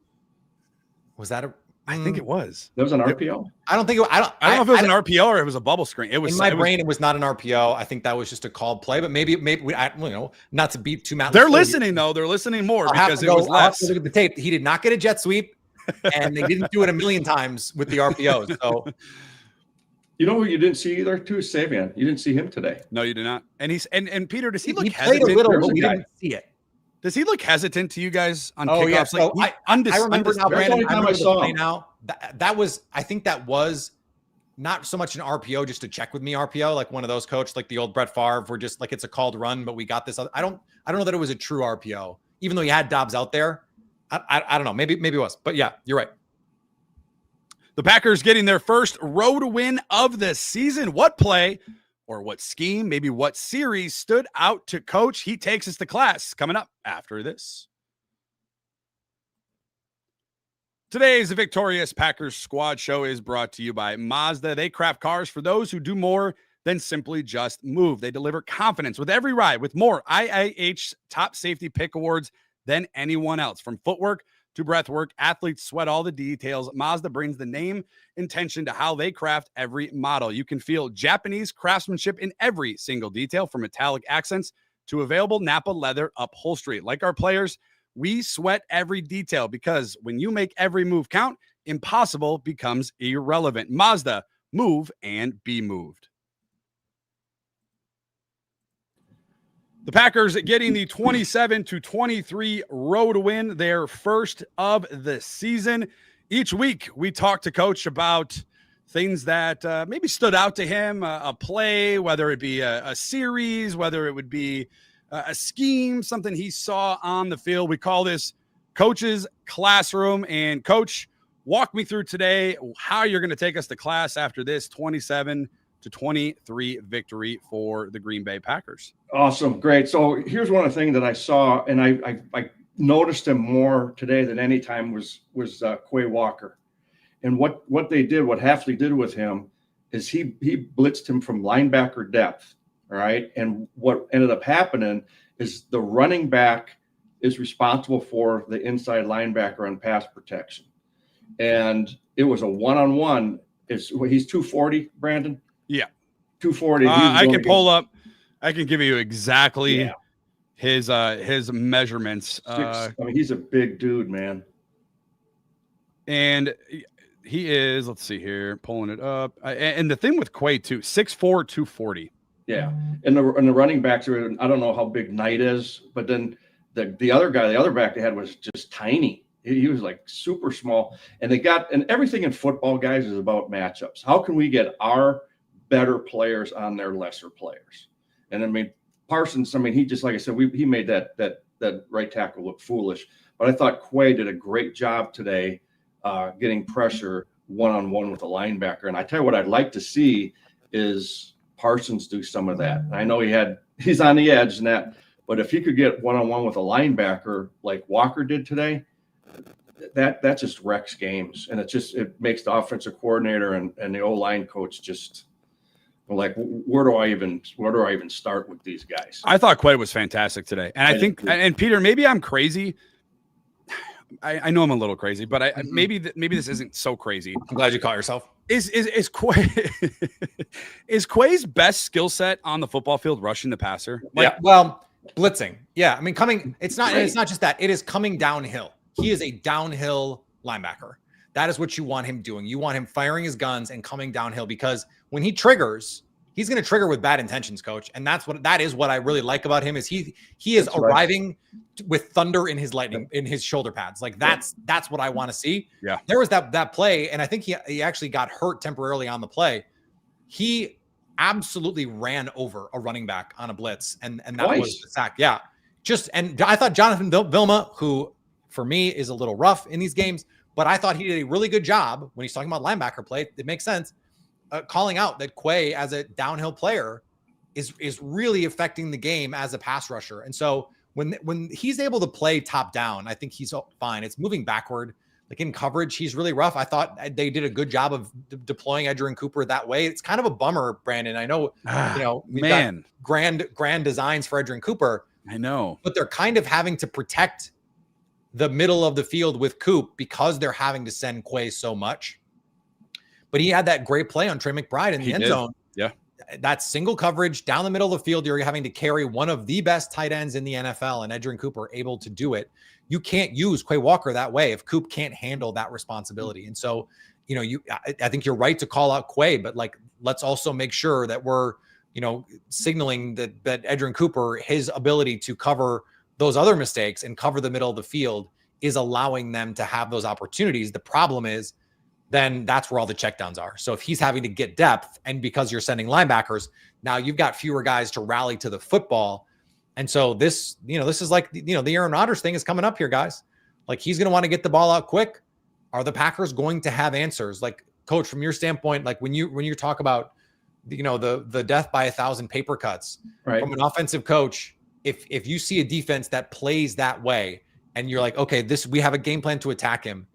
Was that I think it was. That was an RPO. I don't think. I don't know if it was an RPO or it was a bubble screen. It was in my brain. It was not an RPO. I think that was just a called play. But maybe not to beat too. They're listening though. They're listening more because it was less. I'll have to look at the tape. He did not get a jet sweep, and they didn't do it a million times with the RPOs. So. You know who you didn't see either too? Savion. You didn't see him today. No, you did not. And and Peter, does he look hesitant? Played a little, but we didn't see it. Does he look hesitant to you guys on kickoffs? Yeah. So I remember now, Brandon. I saw him. Now that was, I think that was not so much an RPO, just to check with me RPO, like one of those, coach, like the old Brett Favre, where just like it's a called run, but we got this. I don't know that it was a true RPO, even though you had Dobbs out there. I don't know. Maybe it was, but yeah, you're right. The Packers getting their first road win of the season. What play or what scheme, maybe what series stood out to coach? He takes us to class coming up after this. Today's Victorious Packers Squad Show is brought to you by Mazda. They craft cars for those who do more than simply just move. They deliver confidence with every ride, with more IIH top safety pick awards than anyone else. From footwork to breath work, athletes sweat all the details. Mazda brings the name intention to how they craft every model. You can feel Japanese craftsmanship in every single detail, from metallic accents to available Napa leather upholstery. Like our players, we sweat every detail, because when you make every move count, impossible becomes irrelevant. Mazda, move and be moved. The Packers getting the 27-23 road win, their first of the season. Each week, we talk to Coach about things that maybe stood out to him, a play, whether it be a series, whether it would be a scheme, something he saw on the field. We call this Coach's Classroom. And Coach, walk me through today how you're going to take us to class after this 27-23 victory for the Green Bay Packers. Awesome. Great. So here's one of the things that I saw, and I noticed him more today than any time, was Quay Walker. And what Hafley did with him is he blitzed him from linebacker depth. All right. And what ended up happening is the running back is responsible for the inside linebacker on pass protection. And it was a one-on-one. He's 240, Brandon? Yeah. 240. I can pull up. I can give you exactly his measurements. He's a big dude, man. And he is, let's see here, pulling it up. And the thing with Quay too, 6'4", 240. Yeah. And the running backs are, I don't know how big Knight is, but then the other back they had was just tiny. He was like super small. And everything in football, guys, is about matchups. How can we get our better players on their lesser players? And I mean, Parsons, he just, like I said, he made that right tackle look foolish. But I thought Quay did a great job today getting pressure one-on-one with a linebacker. And I tell you what I'd like to see is Parsons do some of that. I know he's on the edge and that, but if he could get one-on-one with a linebacker like Walker did today, that just wrecks games. And it makes the offensive coordinator and the O-line coach just like, where do I even start with these guys? I thought Quay was fantastic today. And I think, and Peter, maybe I'm crazy. I know I'm a little crazy, but maybe this isn't so crazy. I'm glad you caught yourself. Is Quay is Quay's best skill set on the football field rushing the passer? Yeah. Well, blitzing. Yeah. I mean, it's not just that. It is coming downhill. He is a downhill linebacker. That is what you want him doing. You want him firing his guns and coming downhill, because when he triggers, he's going to trigger with bad intentions, coach. And that is what I really like about him is he is arriving with thunder in his shoulder pads. Like that's what I want to see. Yeah. There was that play, and I think he actually got hurt temporarily on the play. He absolutely ran over a running back on a blitz, and that was the sack. Yeah. And I thought Jonathan Vilma, who for me is a little rough in these games, but I thought he did a really good job when he's talking about linebacker play. It makes sense. Calling out that Quay as a downhill player is really affecting the game as a pass rusher. And so when he's able to play top down, I think he's fine. It's moving backward. Like in coverage, he's really rough. I thought they did a good job of deploying Edgerrin Cooper that way. It's kind of a bummer, Brandon. I know, we've got grand designs for Edgerrin Cooper. I know, but they're kind of having to protect the middle of the field with Coop because they're having to send Quay so much. But he had that great play on Trey McBride in the end zone. Yeah. That single coverage down the middle of the field, you're having to carry one of the best tight ends in the NFL, and Edgerrin Cooper able to do it. You can't use Quay Walker that way if Coop can't handle that responsibility. And so, I think you're right to call out Quay, but like, let's also make sure that we're, signaling that Edgerrin Cooper, his ability to cover those other mistakes and cover the middle of the field is allowing them to have those opportunities. The problem is then that's where all the checkdowns are. So if he's having to get depth, and because you're sending linebackers, now you've got fewer guys to rally to the football. And so this is like, the Aaron Rodgers thing is coming up here, guys. Like, he's going to want to get the ball out quick. Are the Packers going to have answers? Like, coach, from your standpoint, like when you talk about, the death by 1,000 paper cuts, right? From an offensive coach, if you see a defense that plays that way and you're like, okay, we have a game plan to attack him.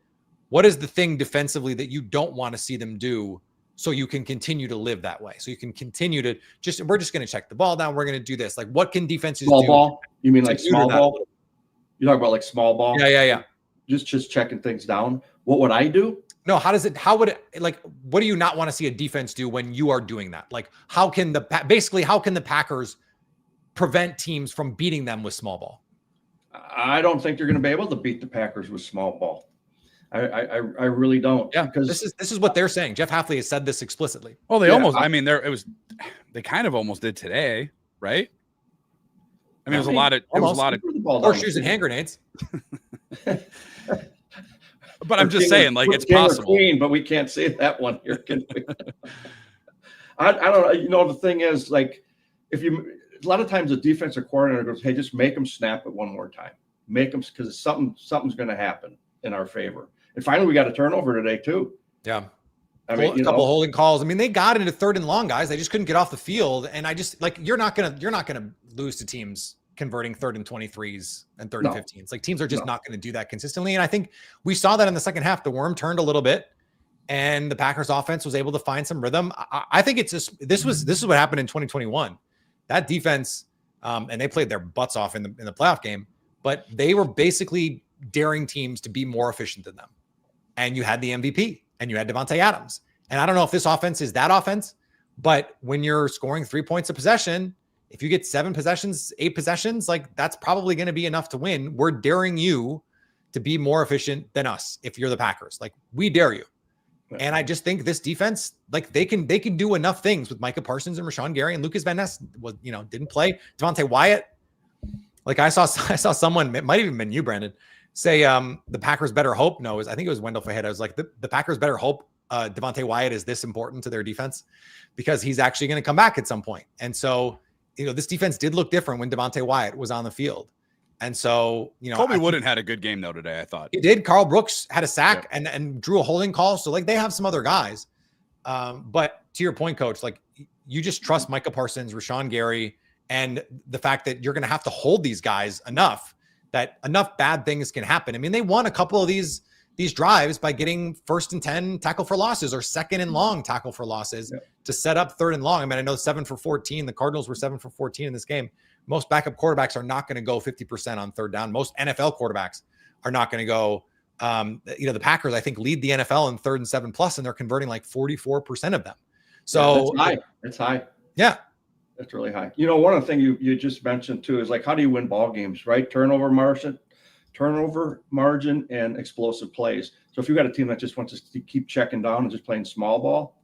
What is the thing defensively that you don't want to see them do so you can continue to live that way? So you can continue to we're just going to check the ball down. We're going to do this. Like, what can defenses do? Small ball? You mean like small ball? You talk about like small ball? Yeah. Just checking things down. What would I do? No, what do you not want to see a defense do when you are doing that? Like, how can the Packers prevent teams from beating them with small ball? I don't think you're going to be able to beat the Packers with small ball. I really don't. Yeah, because this is what they're saying. Jeff Hafley has said this explicitly. Well, they they kind of almost did today, right? I mean, there was a lot of horseshoes and hand grenades. But I'm just saying, like, it's possible. Queen, but we can't say that one here, can we? I don't know. The thing is, like, a lot of times the defensive coordinator goes, hey, just make them snap it one more time. Make them, because something's going to happen in our favor. And finally, we got a turnover today too. Yeah. I mean, a couple of holding calls. I mean, they got into 3rd and long, guys. They just couldn't get off the field. And I just, like, you're not gonna lose to teams converting 3rd and 23s and 3rd and 15s. Like, teams are just not going to do that consistently. And I think we saw that in the second half. The worm turned a little bit, and the Packers offense was able to find some rhythm. I think it's just this is what happened in 2021. That defense, and they played their butts off in the playoff game, but they were basically daring teams to be more efficient than them. And you had the MVP, and you had Devontae Adams. And I don't know if this offense is that offense, but when you're scoring 3 points a possession, if you get 7 possessions, 8 possessions, like, that's probably going to be enough to win. We're daring you to be more efficient than us. If you're the Packers, like, we dare you. And I just think this defense, like, they can do enough things with Micah Parsons and Rashawn Gary, and Lucas Van Ness didn't play. Devontae Wyatt, like, I saw someone, it might have even been you, Brandon, say the Packers better hope. No, I think it was Wendell Fajeda. I was like, the Packers better hope Devontae Wyatt is this important to their defense, because he's actually going to come back at some point. And so, this defense did look different when Devontae Wyatt was on the field. And so, Colby Wooden had a good game though today, I thought. He did. Carl Brooks had a sack and drew a holding call. So like they have some other guys. But to your point, coach, like you just trust Micah Parsons, Rashawn Gary, and the fact that you're going to have to hold these guys enough that enough bad things can happen. I mean, they won a couple of these drives by getting 1st and 10 tackle for losses or 2nd and long tackle for losses to set up 3rd and long. I mean, I know 7 for 14. The Cardinals were 7 for 14 in this game. Most backup quarterbacks are not going to go 50% on 3rd down. Most NFL quarterbacks are not going to go. The Packers, I think, lead the NFL in 3rd and 7+, and they're converting like 44% of them. So that's high. Yeah. That's really high. One of the things you just mentioned too is like, how do you win ball games, right? Turnover margin and explosive plays. So if you've got a team that just wants to keep checking down and just playing small ball,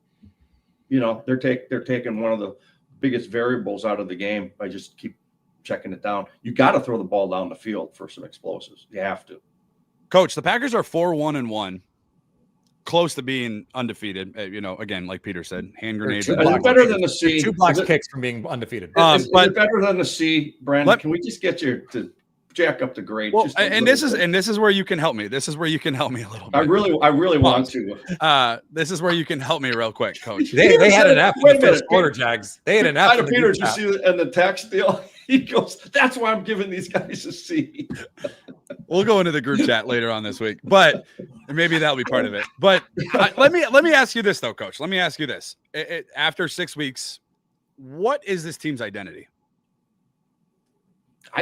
they're taking one of the biggest variables out of the game by just keep checking it down. You got to throw the ball down the field for some explosives. You have to. Coach, the Packers are 4-1-1, close to being undefeated. Again, like Peter said, hand grenades. Is it better than the C? 2 blocks kicks from being undefeated. Is it better than the C, Brandon? Can we just get you to jack up the grade? Well, this is where you can help me. This is where you can help me a little bit. I really want to. This is where you can help me real quick, Coach. They had an F in the first quarter, Jags. They had an F. Peter, did you see in the text deal? He goes, "That's why I'm giving these guys a C." We'll go into the group chat later on this week, but maybe that'll be part of it. But let me ask you this though, Coach. Let me ask you this: after 6 weeks, what is this team's identity?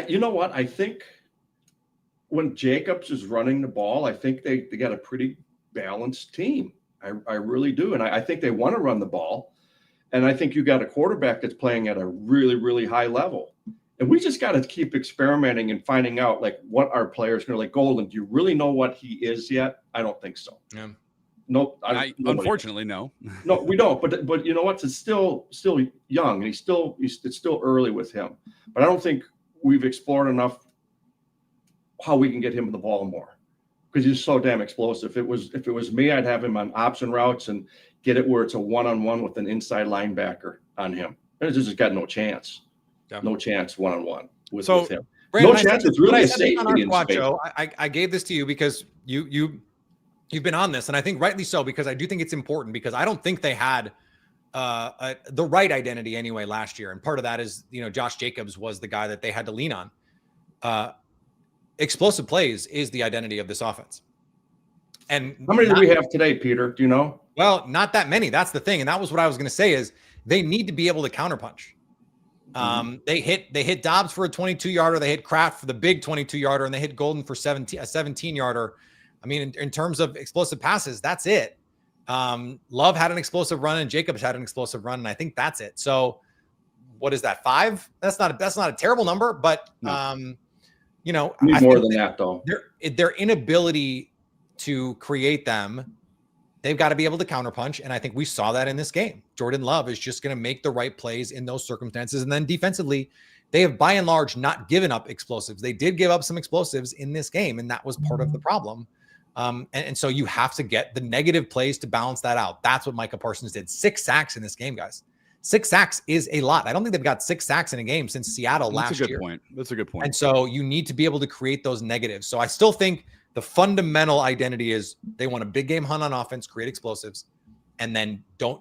You know what? I think when Jacobs is running the ball, I think they got a pretty balanced team. I really do. And I think they want to run the ball. And I think you got a quarterback that's playing at a really, really high level. And we just got to keep experimenting and finding out like what our players are going to like. Golden, do you really know what he is yet? I don't think so. Yeah. No, unfortunately, no. No, we don't. But you know what? It's still young, and it's still early with him. But I don't think we've explored enough how we can get him the ball more because he's so damn explosive. If it was me, I'd have him on option routes and get it where it's a one-on-one with an inside linebacker on him. And it's just got no chance. Yeah. No chance one-on-one with him. Brandon, no chance. It's really a safety in space. I gave this to you because you've been on this, and I think rightly so, because I do think it's important because I don't think they had the right identity anyway last year. And part of that is, Josh Jacobs was the guy that they had to lean on. Explosive plays is the identity of this offense. And how many do we have today, Peter? Do you know? Well, not that many. That's the thing. And that was what I was going to say is they need to be able to counterpunch. They hit Dobbs for a 22-yarder. They hit Kraft for the big 22-yarder, and they hit Golden for a 17-yarder. I mean, in terms of explosive passes, that's it. Love had an explosive run, and Jacobs had an explosive run, and I think that's it. So, what is that? 5? That's not a terrible number, but need more than that though. Their inability to create them, they've got to be able to counterpunch, and I think we saw that in this game. Jordan Love is just going to make the right plays in those circumstances, and then defensively, they have by and large not given up explosives. They did give up some explosives in this game, and that was part of the problem. And so you have to get the negative plays to balance that out. That's what Micah Parsons did. 6 sacks in this game, guys. 6 sacks is a lot. I don't think they've got 6 sacks in a game since Seattle last year. That's a good point. And so you need to be able to create those negatives. So I still think the fundamental identity is they want a big game hunt on offense, create explosives, and then do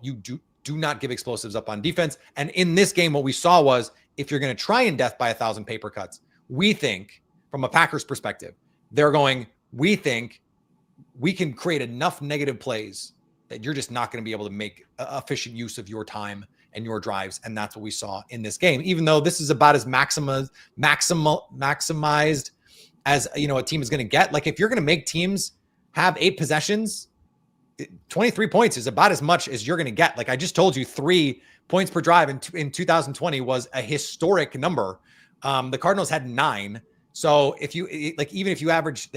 not give explosives up on defense. And in this game, what we saw was if you're going to try and death by 1,000 paper cuts, we think from a Packers perspective, we think we can create enough negative plays that you're just not going to be able to make efficient use of your time and your drives. And that's what we saw in this game, even though this is about as maximized as, a team is going to get. Like if you're going to make teams have 8 possessions, 23 points is about as much as you're going to get. Like I just told you, 3 points per drive in 2020 was a historic number. The Cardinals had 9. So even if you average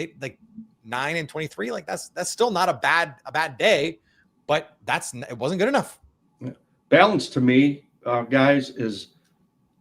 9 and 23, that's still not a bad day, but it wasn't good enough. Balance to me, guys, is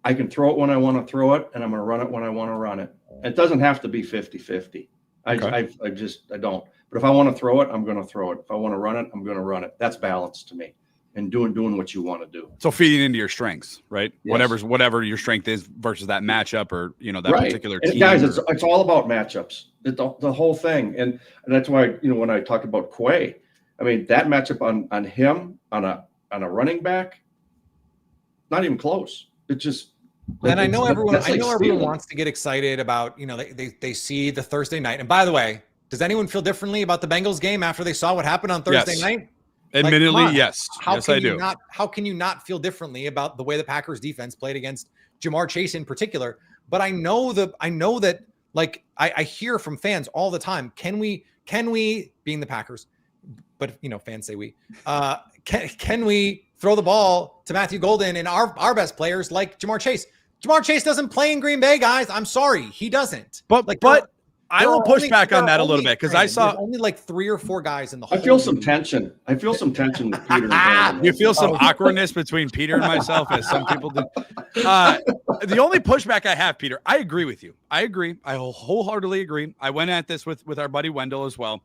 I can throw it when I want to throw it, and I'm going to run it when I want to run it. It doesn't have to be 50-50. I don't. But if I want to throw it, I'm going to throw it. If I want to run it, I'm going to run it. That's balance to me. and doing what you want to do. So feeding into your strengths, right? Yes. Whatever your strength is versus that matchup or, that particular team. And guys, it's all about matchups. The whole thing. And that's why, when I talk about Quay, I mean, that matchup on him, on a running back, not even close. It just, and I know everyone wants to get excited about, they see the Thursday night. And by the way, does anyone feel differently about the Bengals game after they saw what happened on Thursday night? Admittedly, yes. Yes, I do. How can you not feel differently about the way the Packers defense played against Jamar Chase in particular? But I know that like I hear from fans all the time, can we being the Packers, but fans say we, can we throw the ball to Matthew Golden and our best players like Jamar Chase? Jamar Chase doesn't play in Green Bay, guys. I'm sorry. He doesn't. But I will push back on that a little bit because I saw only like 3 or 4 guys in the whole I feel some tension. With Peter. You feel some awkwardness between Peter and myself, as some people do. The only pushback I have, Peter, I agree with you. I agree. I wholeheartedly agree. I went at this with our buddy Wendell as well.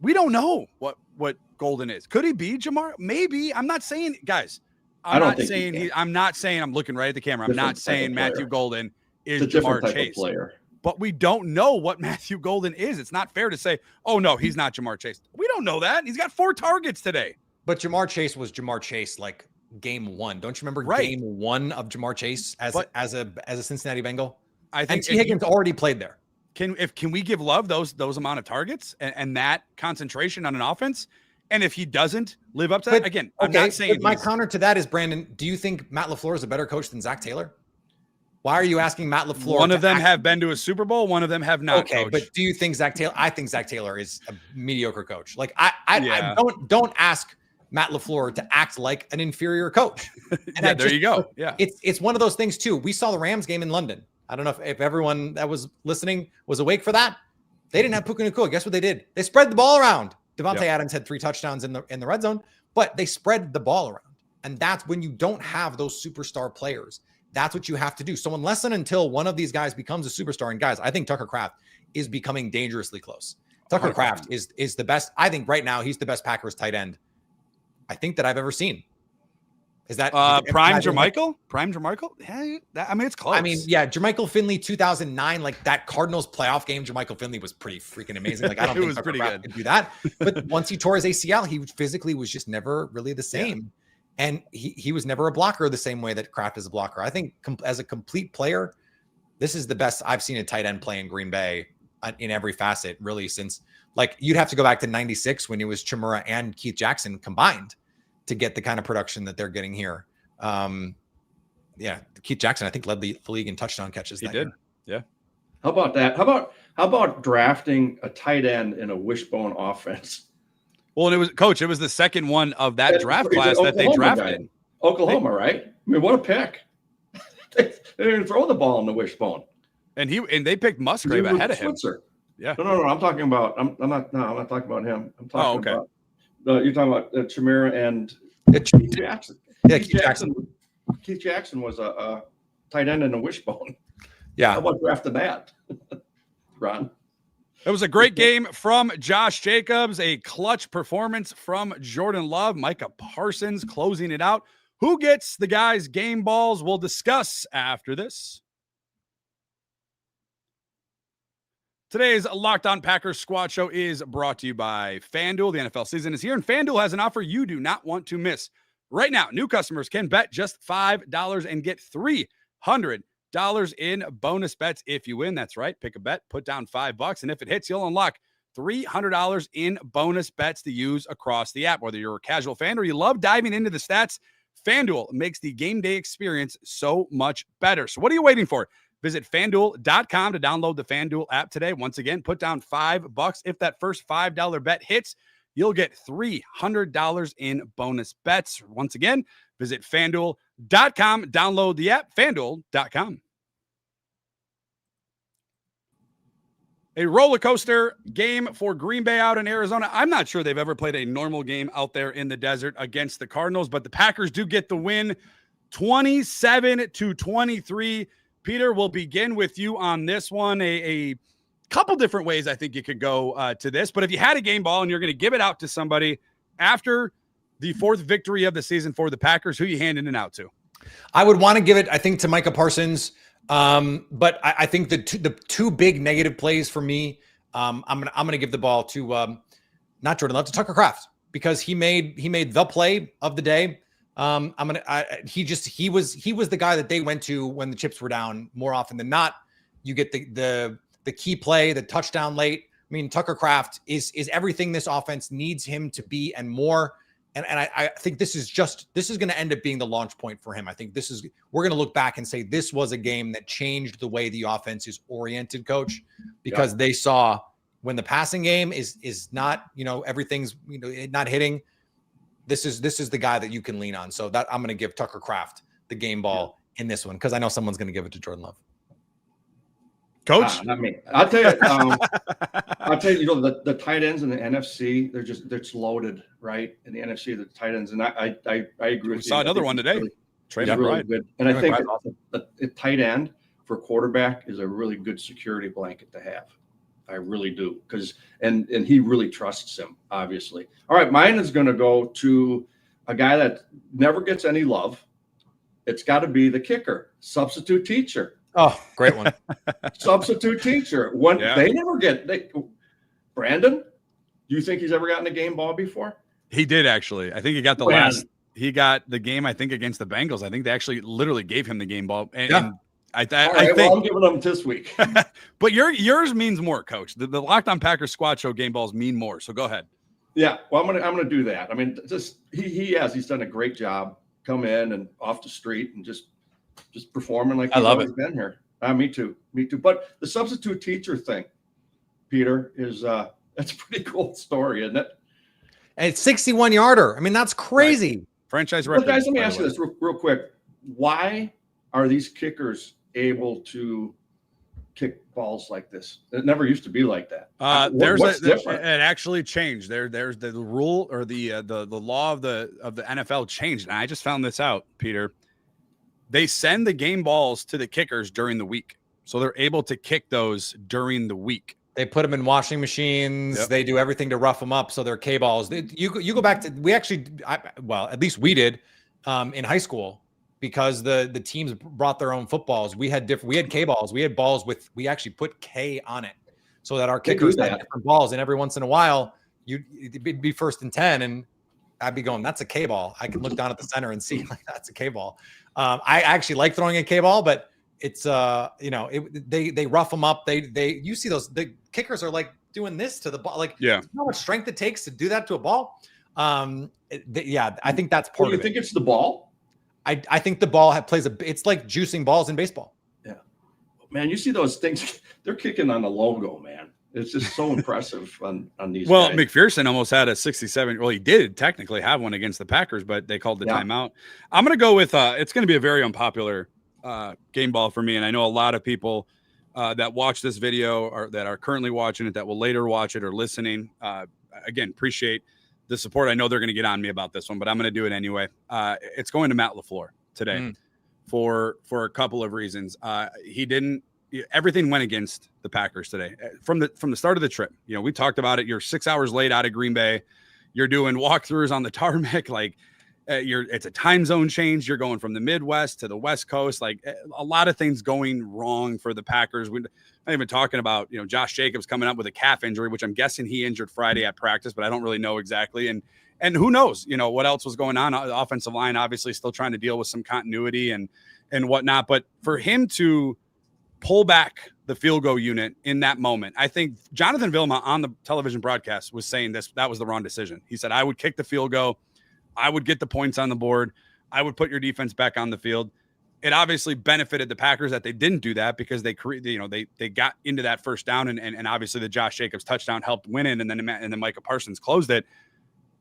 We don't know what Golden is. Could he be Jamar? Maybe. I'm not saying, guys. I'm not saying I'm looking right at the camera. I'm not saying Matthew Golden is Jamar Chase. Player. But we don't know what Matthew Golden is. It's not fair to say, oh, no, he's not Jamar Chase. We don't know that. He's got 4 targets today. But Jamar Chase was Jamar Chase like game 1. Don't you remember game 1 of Jamar Chase as a Cincinnati Bengal? I think T. Higgins already played there. Can we give Love those amount of targets and that concentration on an offense? And if he doesn't live up to that, again, I'm not saying. My counter to that is, Brandon, do you think Matt LaFleur is a better coach than Zach Taylor? Why are you asking Matt LaFleur? One of them have been to a Super Bowl. One of them have not. Okay, but do you think Zach Taylor? I think Zach Taylor is a mediocre coach. Like I don't ask Matt LaFleur to act like an inferior coach. And there you go. Yeah, it's one of those things too. We saw the Rams game in London. I don't know if everyone that was listening was awake for that. They didn't have Puka Nacua. Guess what they did? They spread the ball around. Devontae Adams had 3 touchdowns in the red zone, but they spread the ball around, and that's when you don't have those superstar players. That's what you have to do. So unless and until one of these guys becomes a superstar, and guys, I think Tucker Kraft is becoming dangerously close. Tucker Kraft is the best. I think right now he's the best Packers tight end I think that I've ever seen. Is that Prime Jermichael? Prime Jermichael? Yeah, I mean, it's close. I mean, yeah, Jermichael Finley 2009, like that Cardinals playoff game, Jermichael Finley was pretty freaking amazing. Like I don't think Tucker Kraft could do that. But once he tore his ACL, he physically was just never really the same. Yeah. And he was never a blocker the same way that Kraft is a blocker. I think as a complete player, this is the best I've seen a tight end play in Green Bay in every facet, really, since like you'd have to go back to 96 when it was Chimura and Keith Jackson combined to get the kind of production that they're getting here. Keith Jackson, I think, led the league in touchdown catches. He did. Yeah. How about that? How about drafting a tight end in a wishbone offense? Well, and it was the second one of that draft class that they drafted. Oklahoma, right? I mean, what a pick. They didn't throw the ball in the wishbone. And they picked Musgrave ahead of him. Yeah. No. I'm talking about I'm not talking about him. I'm talking about you're talking about Chimera and Keith Jackson. Yeah, Keith Jackson was a tight end in a wishbone. Yeah. How about drafting that, Ron? It was a great game from Josh Jacobs, a clutch performance from Jordan Love, Micah Parsons closing it out. Who gets the guys' game balls? We'll discuss after this. Today's Locked On Packers Squad Show is brought to you by FanDuel. The NFL season is here, and FanDuel has an offer you do not want to miss. Right now, new customers can bet just $5 and get $300 in bonus bets if you win. That's right. Pick a bet, put down $5, and if it hits, you'll unlock $300 in bonus bets to use across the app. Whether you're a casual fan or you love diving into the stats, FanDuel makes the game day experience so much better. So what are you waiting for? Visit FanDuel.com to download the FanDuel app today. Once again, put down $5. If that first $5 bet hits, you'll get $300 in bonus bets. Once again, visit FanDuel.com, download the app, FanDuel.com. A roller coaster game for Green Bay out in Arizona. I'm not sure they've ever played a normal game out there in the desert against the Cardinals, but the Packers do get the win 27-23. Peter, we'll begin with you on this one. A couple different ways I think you could go to this, but if you had a game ball and you're going to give it out to somebody after the 4th victory of the season for the Packers. Who you handing it out to? I would want to give it, I think, to Micah Parsons. But I think the two big negative plays for me, I'm gonna give the ball to not Jordan Love, to Tucker Kraft, because he made the play of the day. He was the guy that they went to when the chips were down more often than not. You get the key play, the touchdown late. I mean, Tucker Kraft is everything this offense needs him to be and more. And I think this is going to end up being the launch point for him. I think we're going to look back and say this was a game that changed the way the offense is oriented, coach, because they saw when the passing game is not, everything's, not hitting. This is the guy that you can lean on. So that I'm going to give Tucker Kraft the game ball in this one, because I know someone's going to give it to Jordan Love. Coach, not me. I'll tell you. The tight ends in the NFC, they're just loaded, right? In the NFC, the tight ends, and I agree with you. We saw another one today. Trey really good, and I think a tight end for quarterback is a really good security blanket to have. I really do, because and he really trusts him, obviously. All right, mine is going to go to a guy that never gets any love. It's got to be the kicker, substitute teacher. Oh, great one. Substitute teacher. They never get Brandon, do you think he's ever gotten a game ball before? He did, actually. I think he got he got the game, I think, against the Bengals. I think they actually literally gave him the game ball. And I think I'm giving them this week. But yours means more, Coach. The Locked On Packers Squad Show game balls mean more. So go ahead. Yeah, well, I'm gonna do that. I mean, he's done a great job. Come in and off the street and just performing like he's always been here. Me too. But the substitute teacher thing, Peter, is that's a pretty cool story, isn't it? And it's 61-yarder. I mean, that's crazy. Right. Franchise record. But guys, let me ask you this real quick. Why are these kickers able to kick balls like this? It never used to be like that. What's different? It actually changed. There's the rule, or the law of the NFL changed. And I just found this out, Peter. They send the game balls to the kickers during the week, so they're able to kick those during the week. They put them in washing machines. Yep. They do everything to rough them up, so they're K balls. You go back to at least we did in high school, because the teams brought their own footballs. We had K balls. We had balls we actually put K on it, so that our kickers had different balls. And every once in a while, it'd be 1st and 10, and I'd be going, that's a K ball. I can look down at the center and see like that's a K ball. I actually like throwing a K ball, but it's they rough them up. You see the kickers are like doing this to the ball. Like, you know how much strength it takes to do that to a ball. I think that's part of it. You think it's the ball? I think the ball it's like juicing balls in baseball. Yeah, man, you see those things? They're kicking on the logo, man. It's just so impressive on these. Well, guys. McPherson almost had a 67. Well, he did technically have one against the Packers, but they called the timeout. I'm going to go with it's going to be a very unpopular game ball for me, and I know a lot of people that watch this video or that are currently watching it, that will later watch it or listening. Again, appreciate the support. I know they're going to get on me about this one, but I'm going to do it anyway. It's going to Matt LaFleur today for a couple of reasons. Everything went against the Packers today from the start of the trip. We talked about it. You're 6 hours late out of Green Bay. You're doing walkthroughs on the tarmac. Like it's a time zone change. You're going from the Midwest to the West Coast. Like a lot of things going wrong for the Packers. We're not even talking about, Josh Jacobs coming up with a calf injury, which I'm guessing he injured Friday at practice, but I don't really know exactly. And who knows, what else was going on. The offensive line, obviously still trying to deal with some continuity and whatnot, but for him to pull back the field goal unit in that moment. I think Jonathan Vilma on the television broadcast was saying that was the wrong decision. He said, I would kick the field goal. I would get the points on the board. I would put your defense back on the field. It obviously benefited the Packers that they didn't do that, because they got into that first down, and obviously the Josh Jacobs touchdown helped win it. And then Micah Parsons closed it.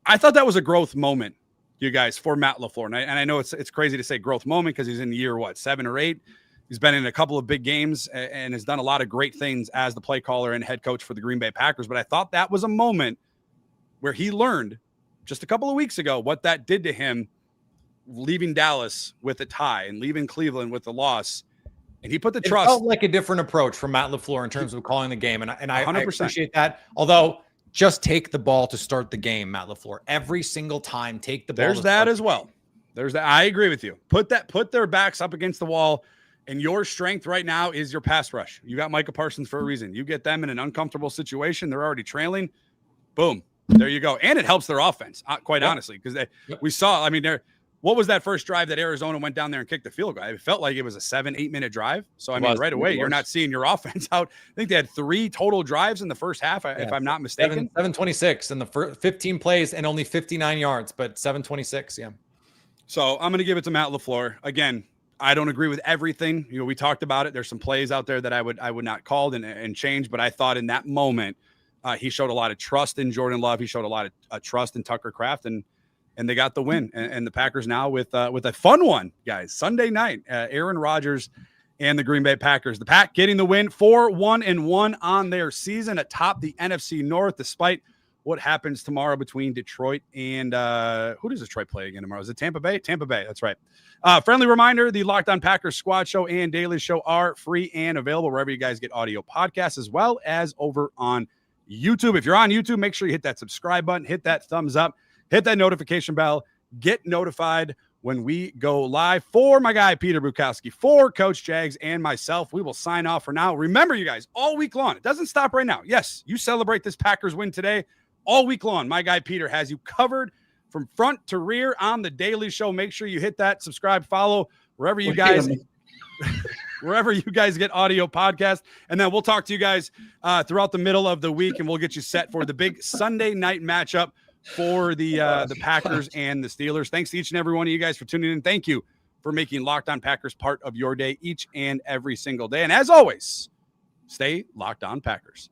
I thought that was a growth moment, you guys, for Matt LaFleur. And I know it's crazy to say growth moment, because he's in year 7 or 8. He's been in a couple of big games and has done a lot of great things as the play caller and head coach for the Green Bay Packers. But I thought that was a moment where he learned just a couple of weeks ago what that did to him, leaving Dallas with a tie and leaving Cleveland with a loss. And he put the trust. It felt like a different approach from Matt LaFleur in terms of calling the game. And I 100%. appreciate that. Although just take the ball to start the game, Matt LaFleur. Every single time, take the ball. There's that as well. There's that. I agree with you. Put their backs up against the wall, and your strength right now is your pass rush. You got Micah Parsons for a reason. You get them in an uncomfortable situation. They're already trailing. Boom. There you go. And it helps their offense, quite honestly, because we saw, I mean, what was that first drive that Arizona went down there and kicked the field goal? It felt like it was a 7-8 minute drive. So, I mean, right away, you're not seeing your offense out. I think they had 3 total drives in the first half, if I'm not mistaken. 726 in the first 15 plays and only 59 yards, but 726, yeah. So I'm going to give it to Matt LaFleur. Again, I don't agree with everything. You know, we talked about it. There's some plays out there that I would not call and change, but I thought in that moment, he showed a lot of trust in Jordan Love. He showed a lot of trust in Tucker Kraft, and they got the win. And the Packers now with a fun one, guys. Sunday night, Aaron Rodgers and the Green Bay Packers. The Pack getting the win, 4-1-1 on their season atop the NFC North, despite what happens tomorrow between Detroit and who does Detroit play again tomorrow? Is it Tampa Bay? Tampa Bay, that's right. Friendly reminder, the Locked On Packers Squad Show and Daily Show are free and available wherever you guys get audio podcasts, as well as over on YouTube. If you're on YouTube, make sure you hit that subscribe button, hit that thumbs up, hit that notification bell, get notified when we go live. For my guy, Peter Bukowski, for Coach Jags and myself, we will sign off for now. Remember, you guys, all week long, it doesn't stop right now. Yes, you celebrate this Packers win today. All week long, my guy Peter has you covered from front to rear on the Daily Show. Make sure you hit that subscribe, follow, wherever you guys get audio podcasts. And then we'll talk to you guys throughout the middle of the week, and we'll get you set for the big Sunday night matchup for the Packers and the Steelers. Thanks to each and every one of you guys for tuning in. Thank you for making Locked On Packers part of your day each and every single day. And as always, stay Locked On Packers.